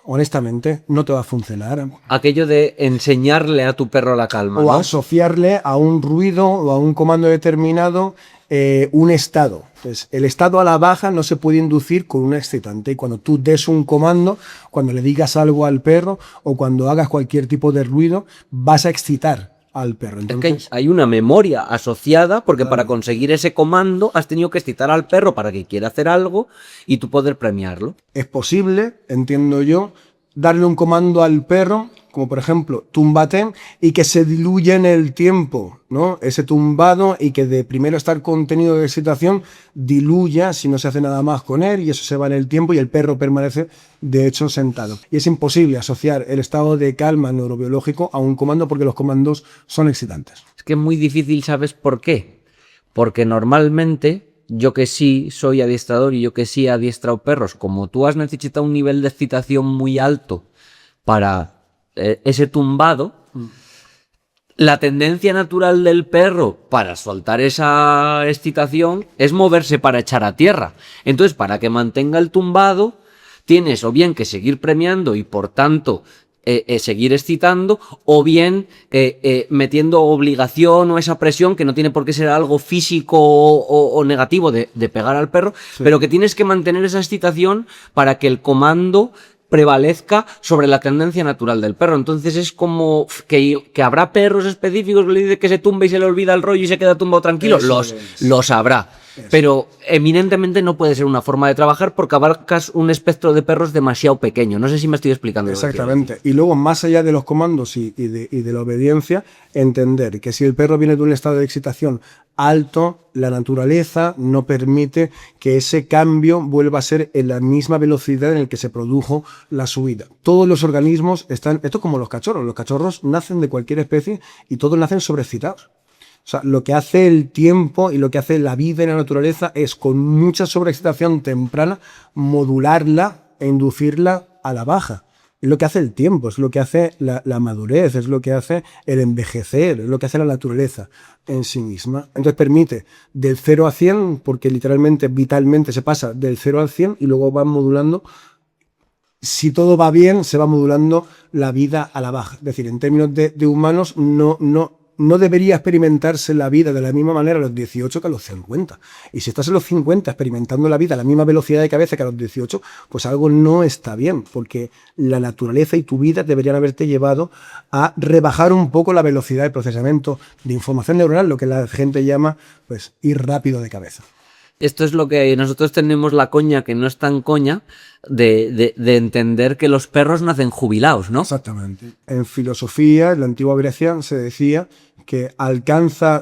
Honestamente, no te va a funcionar. Aquello de enseñarle a tu perro la calma, O ¿no? asociarle a un ruido o a un comando determinado un estado. Entonces, el estado a la baja no se puede inducir con un excitante. Y cuando tú des un comando, cuando le digas algo al perro o cuando hagas cualquier tipo de ruido, vas a excitar al perro. Entonces, Es que hay una memoria asociada, porque para conseguir ese comando has tenido que excitar al perro para que quiera hacer algo y tú poder premiarlo. es posible, entiendo yo, darle un comando al perro, como por ejemplo, túmbate, y que se diluya en el tiempo, ¿no? Ese tumbado, y que de primero estar contenido de excitación diluya si no se hace nada más con él, y eso se va en el tiempo y el perro permanece de hecho sentado. Y es imposible asociar el estado de calma neurobiológico a un comando porque los comandos son excitantes. Es que es muy difícil, ¿sabes por qué? Porque normalmente, yo que sí soy adiestrador y yo que sí he adiestrado perros, como tú has necesitado un nivel de excitación muy alto para ese tumbado, la tendencia natural del perro para soltar esa excitación es moverse para echar a tierra. Entonces, para que mantenga el tumbado, tienes o bien que seguir premiando y por tanto seguir excitando, o bien metiendo obligación o esa presión, que no tiene por qué ser algo físico o negativo de pegar al perro, pero que tienes que mantener esa excitación para que el comando prevalezca sobre la tendencia natural del perro. Entonces es como que habrá perros específicos que le dicen que se tumbe y se le olvida el rollo y se queda tumbado tranquilo. Los habrá. Pero eminentemente no puede ser una forma de trabajar porque abarcas un espectro de perros demasiado pequeño. No sé si me estoy explicando. Exactamente. Y luego, más allá de los comandos y de la obediencia, entender que si el perro viene de un estado de excitación alto, la naturaleza no permite que ese cambio vuelva a ser en la misma velocidad en la que se produjo la subida. Todos los organismos están... Esto es como los cachorros. Los cachorros nacen de cualquier especie y todos nacen sobreexcitados. O sea, lo que hace el tiempo y lo que hace la vida en la naturaleza es, con mucha sobreexcitación temprana, modularla e inducirla a la baja. Es lo que hace el tiempo, es lo que hace la madurez, es lo que hace el envejecer, es lo que hace la naturaleza en sí misma. Entonces permite del 0 a 100, porque literalmente, vitalmente se pasa del 0 al 100 y luego va modulando. Si todo va bien, se va modulando la vida a la baja. Es decir, en términos de humanos, no debería experimentarse la vida de la misma manera a los 18 que a los 50. Y si estás a los 50 experimentando la vida a la misma velocidad de cabeza que a los 18, pues algo no está bien, porque la naturaleza y tu vida deberían haberte llevado a rebajar un poco la velocidad de procesamiento de información neuronal, lo que la gente llama, pues, ir rápido de cabeza. Esto es lo que nosotros tenemos la coña, que no es tan coña, de entender que los perros nacen jubilados, ¿no? Exactamente. En filosofía, en la antigua Grecia, se decía que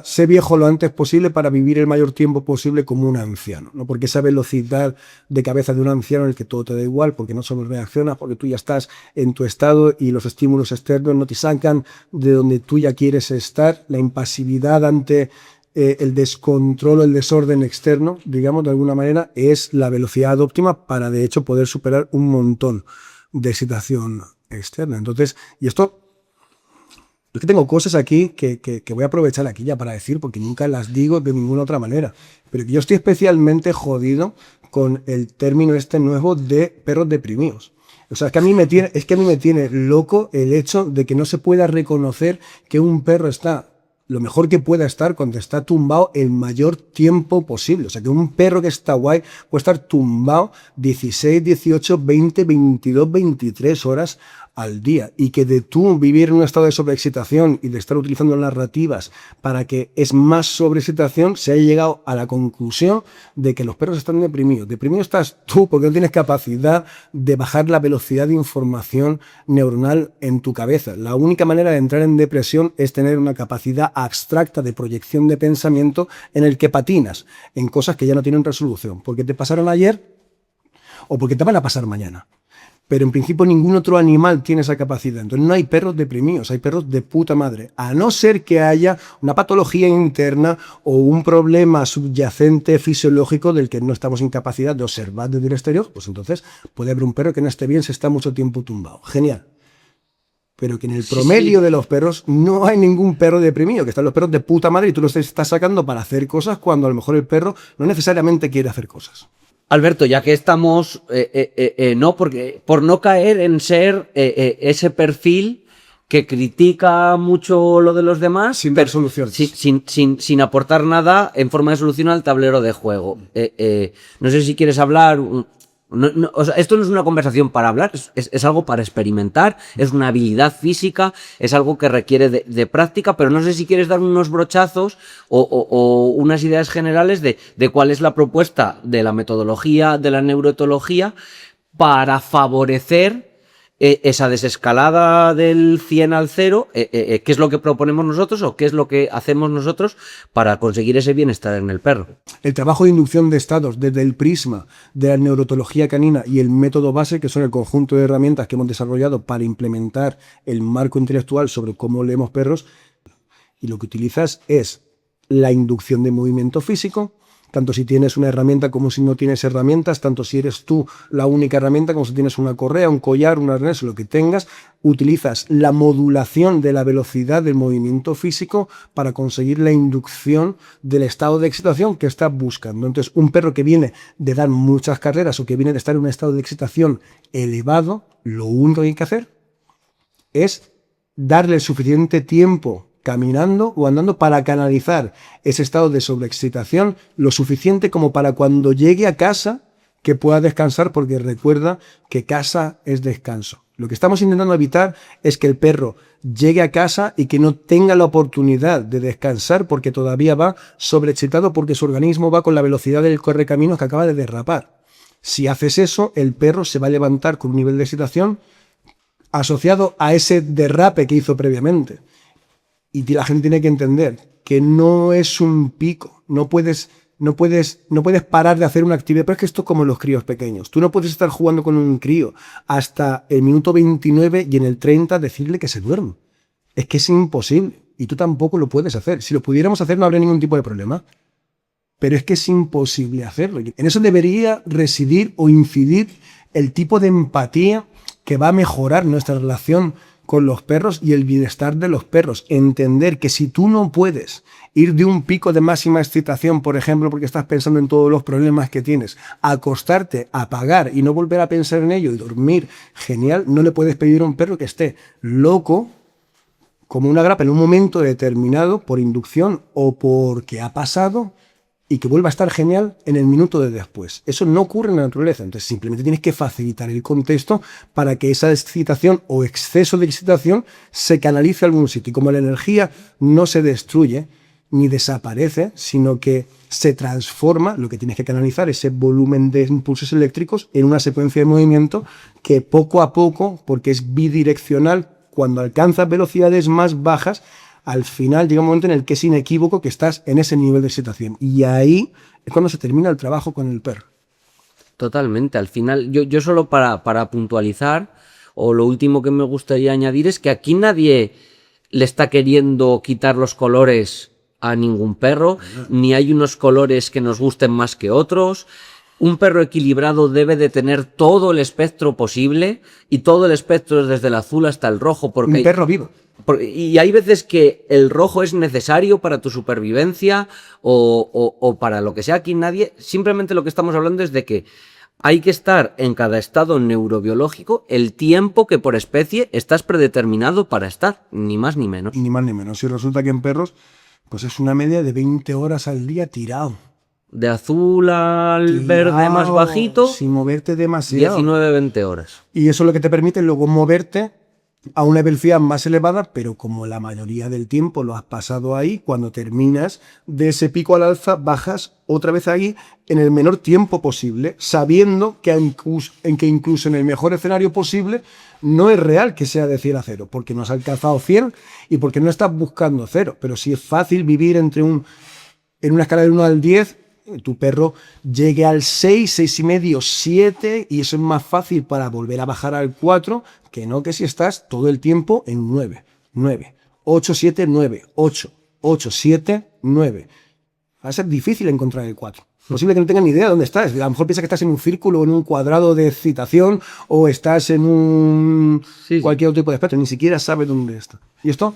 sé viejo lo antes posible para vivir el mayor tiempo posible como un anciano, ¿no? Porque esa velocidad de cabeza de un anciano en el que todo te da igual, porque no solo reaccionas, porque tú ya estás en tu estado y los estímulos externos no te sacan de donde tú ya quieres estar, la impasividad ante el descontrol o el desorden externo, digamos, de alguna manera, es la velocidad óptima para, de hecho, poder superar un montón de excitación externa. Entonces, y esto, es que tengo cosas aquí que voy a aprovechar aquí ya para decir, porque nunca las digo de ninguna otra manera, pero que yo estoy especialmente jodido con el término este nuevo de perros deprimidos. O sea, es que a mí me tiene loco el hecho de que no se pueda reconocer que un perro está lo mejor que pueda estar cuando está tumbado el mayor tiempo posible. O sea, que un perro que está guay puede estar tumbado 16, 18, 20, 22, 23 horas al día. Y que de tú vivir en un estado de sobreexcitación y de estar utilizando narrativas para que es más sobreexcitación, se haya llegado a la conclusión de que los perros están deprimidos. Deprimido estás tú porque no tienes capacidad de bajar la velocidad de información neuronal en tu cabeza. La única manera de entrar en depresión es tener una capacidad abstracta de proyección de pensamiento en el que patinas en cosas que ya no tienen resolución, porque te pasaron ayer o porque te van a pasar mañana. Pero en principio ningún otro animal tiene esa capacidad. Entonces no hay perros deprimidos, hay perros de puta madre. A no ser que haya una patología interna o un problema subyacente fisiológico del que no estamos en capacidad de observar desde el exterior, pues entonces puede haber un perro que no esté bien si está mucho tiempo tumbado. Genial. Pero que en el promedio de los perros no hay ningún perro deprimido, que están los perros de puta madre y tú los estás sacando para hacer cosas cuando a lo mejor el perro no necesariamente quiere hacer cosas. Alberto, ya que estamos, no, porque por no caer en ser ese perfil que critica mucho lo de los demás, sin dar soluciones, sin aportar nada en forma de solución al tablero de juego. No sé si quieres hablar. O sea, esto no es una conversación para hablar, es algo para experimentar, es una habilidad física, es algo que requiere de práctica, pero no sé si quieres dar unos brochazos o unas ideas generales de cuál es la propuesta de la metodología de la neuroetología para favorecer esa desescalada del 100 al 0, ¿qué es lo que proponemos nosotros o qué es lo que hacemos nosotros para conseguir ese bienestar en el perro? El trabajo de inducción de estados desde el prisma de la neurotología canina y el método base, que son el conjunto de herramientas que hemos desarrollado para implementar el marco intelectual sobre cómo leemos perros, y lo que utilizas es la inducción de movimiento físico, tanto si tienes una herramienta como si no tienes herramientas, tanto si eres tú la única herramienta como si tienes una correa, un collar, un arnés, lo que tengas, utilizas la modulación de la velocidad del movimiento físico para conseguir la inducción del estado de excitación que estás buscando. Entonces, un perro que viene de dar muchas carreras o que viene de estar en un estado de excitación elevado, lo único que hay que hacer es darle el suficiente tiempo caminando o andando para canalizar ese estado de sobreexcitación lo suficiente como para cuando llegue a casa que pueda descansar, porque recuerda que casa es descanso. Lo que estamos intentando evitar es que el perro llegue a casa y que no tenga la oportunidad de descansar porque todavía va sobreexcitado, porque su organismo va con la velocidad del correcaminos que acaba de derrapar. Si haces eso, el perro se va a levantar con un nivel de excitación asociado a ese derrape que hizo previamente. Y la gente tiene que entender que no es un pico, no puedes parar de hacer una actividad, pero es que esto es como los críos pequeños. Tú no puedes estar jugando con un crío hasta el minuto 29 y en el 30 decirle que se duerme. Es que es imposible y tú tampoco lo puedes hacer. Si lo pudiéramos hacer no habría ningún tipo de problema, pero es que es imposible hacerlo. En eso debería residir o incidir el tipo de empatía que va a mejorar nuestra relación con los perros y el bienestar de los perros. Entender que si tú no puedes ir de un pico de máxima excitación, por ejemplo, porque estás pensando en todos los problemas que tienes, acostarte, apagar y no volver a pensar en ello y dormir, genial, no le puedes pedir a un perro que esté loco como una grapa en un momento determinado por inducción o porque ha pasado y que vuelva a estar genial en el minuto de después. Eso no ocurre en la naturaleza, entonces simplemente tienes que facilitar el contexto para que esa excitación o exceso de excitación se canalice a algún sitio. Y como la energía no se destruye ni desaparece, sino que se transforma, lo que tienes que canalizar es ese volumen de impulsos eléctricos en una secuencia de movimiento que poco a poco, porque es bidireccional, cuando alcanzas velocidades más bajas, al final llega un momento en el que es inequívoco que estás en ese nivel de excitación. Y ahí es cuando se termina el trabajo con el perro. Totalmente. Al final, yo solo para puntualizar, o lo último que me gustaría añadir es que aquí nadie le está queriendo quitar los colores a ningún perro, ni hay unos colores que nos gusten más que otros. Un perro equilibrado debe de tener todo el espectro posible, y todo el espectro es desde el azul hasta el rojo. Porque un perro vivo. Y hay veces que el rojo es necesario para tu supervivencia o para lo que sea. Aquí nadie, simplemente lo que estamos hablando es de que hay que estar en cada estado neurobiológico el tiempo que por especie estás predeterminado para estar, ni más ni menos. Ni más ni menos. Y resulta que en perros pues es una media de 20 horas al día tirado. De azul al verde más bajito, sin moverte demasiado. 19-20 horas. Y eso es lo que te permite luego moverte a una velocidad más elevada, pero como la mayoría del tiempo lo has pasado ahí, cuando terminas de ese pico al alza, bajas otra vez ahí en el menor tiempo posible, sabiendo que incluso en el mejor escenario posible no es real que sea de 100 a 0, porque no has alcanzado 100 y porque no estás buscando 0. Pero sí es fácil vivir en una escala del 1 al 10, tu perro llegue al 6, 6,5, 7, y eso es más fácil para volver a bajar al 4 que no que si estás todo el tiempo en 9, 9, 8, 7, 9, 8, 8, 7, 9. Va a ser difícil encontrar el 4. Posible que no tengan ni idea de dónde estás. A lo mejor piensas que estás en un círculo o en un cuadrado de excitación o estás en un cualquier otro tipo de espectro. Ni siquiera sabes dónde está. Y esto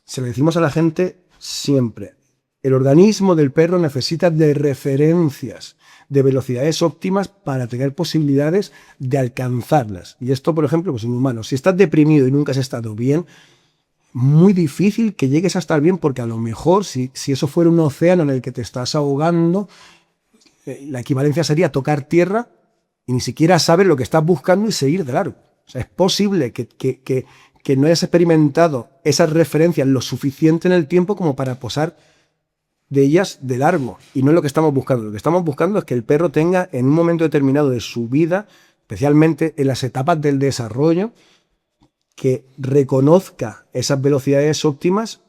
se lo decimos a la gente siempre. El organismo del perro necesita de referencias, de velocidades óptimas para tener posibilidades de alcanzarlas. Y esto, por ejemplo, pues en humanos. Si estás deprimido y nunca has estado bien, muy difícil que llegues a estar bien, porque a lo mejor si eso fuera un océano en el que te estás ahogando, la equivalencia sería tocar tierra y ni siquiera sabes lo que estás buscando y seguir de largo. O sea, es posible que no hayas experimentado esas referencias lo suficiente en el tiempo como para posar de ellas de largo, y no es lo que estamos buscando. Lo que estamos buscando es que el perro tenga en un momento determinado de su vida, especialmente en las etapas del desarrollo, que reconozca esas velocidades óptimas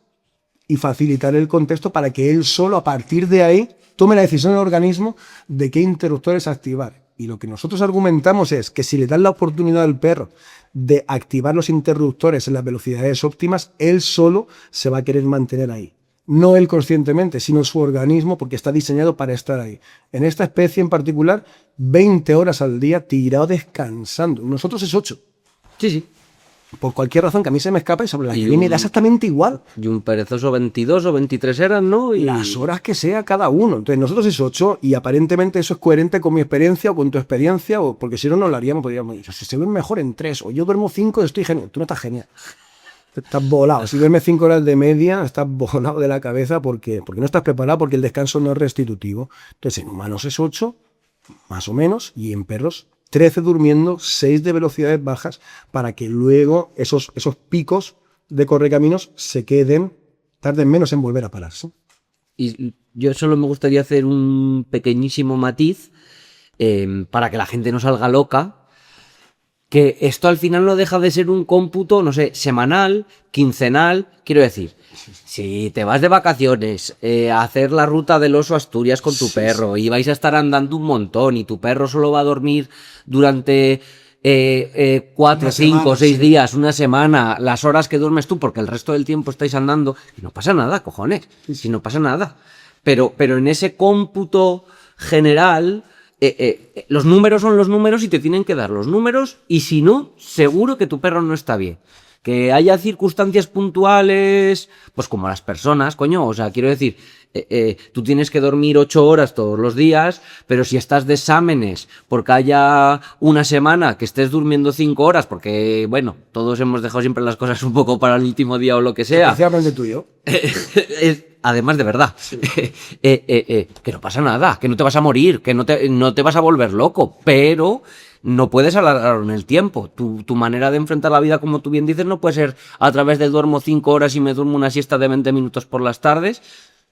y facilitar el contexto para que él solo, a partir de ahí, tome la decisión del organismo de qué interruptores activar. Y lo que nosotros argumentamos es que si le dan la oportunidad al perro de activar los interruptores en las velocidades óptimas, él solo se va a querer mantener ahí. No él conscientemente, sino su organismo, porque está diseñado para estar ahí. En esta especie en particular, 20 horas al día tirado descansando. Nosotros es 8. Sí, sí. Por cualquier razón que a mí se me escapa y sobre la que me da exactamente igual. Y un perezoso 22 o 23 eran, ¿no? Y las horas que sea cada uno. Entonces nosotros es 8 y aparentemente eso es coherente con mi experiencia o con tu experiencia, o porque si no, no lo haríamos, podríamos decir, si se ven mejor en 3, o yo duermo 5 y estoy genial. Tú no estás genial. Estás volado. Si duermes 5 horas de media, estás volado de la cabeza porque no estás preparado, porque el descanso no es restitutivo. Entonces, en humanos es 8, más o menos, y en perros 13 durmiendo, 6 de velocidades bajas, para que luego esos picos de correcaminos tarden menos en volver a pararse. Y yo solo me gustaría hacer un pequeñísimo matiz para que la gente no salga loca, que esto al final no deja de ser un cómputo, no sé, semanal, quincenal, quiero decir, si te vas de vacaciones a hacer la ruta del oso Asturias con tu perro y vais a estar andando un montón y tu perro solo va a dormir durante 4, 5, 6 días, una semana, las horas que duermes tú, porque el resto del tiempo estáis andando, y no pasa nada, cojones, si no pasa nada. Pero en ese cómputo general, los números son los números y te tienen que dar los números, y si no, seguro que tu perro no está bien. Que haya circunstancias puntuales, pues como las personas, coño, o sea, quiero decir, tú tienes que dormir 8 horas todos los días, pero si estás de exámenes, porque haya una semana que estés durmiendo 5 horas, porque, bueno, todos hemos dejado siempre las cosas un poco para el último día o lo que sea. Especialmente tú y yo. Además, de verdad, sí. Que no pasa nada, que no te vas a morir, que no te vas a volver loco, pero no puedes alargarlo en el tiempo. Tu manera de enfrentar la vida, como tú bien dices, no puede ser a través de duermo 5 horas y me duermo una siesta de 20 minutos por las tardes,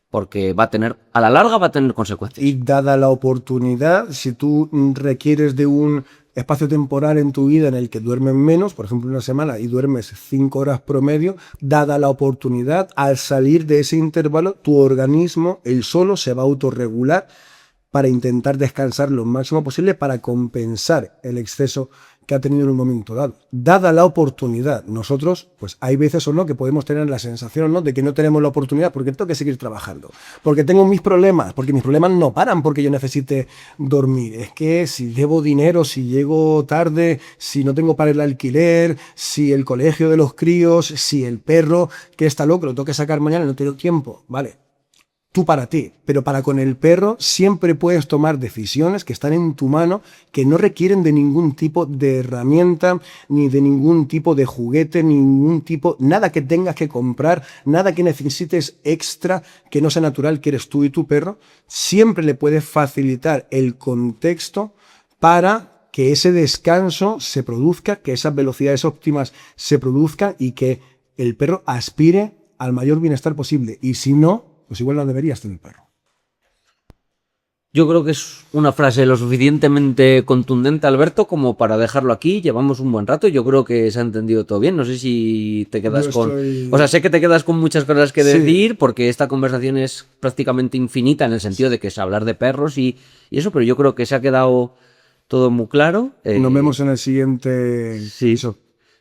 porque a la larga va a tener consecuencias. Y dada la oportunidad, si tú requieres de un espacio temporal en tu vida en el que duermes menos, por ejemplo una semana, y duermes 5 horas promedio, dada la oportunidad, al salir de ese intervalo, tu organismo, él solo, se va a autorregular para intentar descansar lo máximo posible para compensar el exceso que ha tenido en un momento dado. Dada la oportunidad, nosotros, pues hay veces o no que podemos tener la sensación, ¿no?, de que no tenemos la oportunidad porque tengo que seguir trabajando, porque tengo mis problemas, porque mis problemas no paran porque yo necesite dormir. Es que si debo dinero, si llego tarde, si no tengo para el alquiler, si el colegio de los críos, si el perro que está loco lo tengo que sacar mañana y no tengo tiempo, vale. Tú para ti, pero para con el perro siempre puedes tomar decisiones que están en tu mano, que no requieren de ningún tipo de herramienta, ni de ningún tipo de juguete, nada que tengas que comprar, nada que necesites extra que no sea natural, que eres tú y tu perro. Siempre le puedes facilitar el contexto para que ese descanso se produzca, que esas velocidades óptimas se produzcan y que el perro aspire al mayor bienestar posible. Y si no, pues igual no deberías tener perro. Yo creo que es una frase lo suficientemente contundente, Alberto, como para dejarlo aquí. Llevamos un buen rato y yo creo que se ha entendido todo bien. No sé si te quedas O sea, sé que te quedas con muchas cosas que decir, porque esta conversación es prácticamente infinita en el sentido de que es hablar de perros y eso, pero yo creo que se ha quedado todo muy claro. Nos vemos en el siguiente. Sí.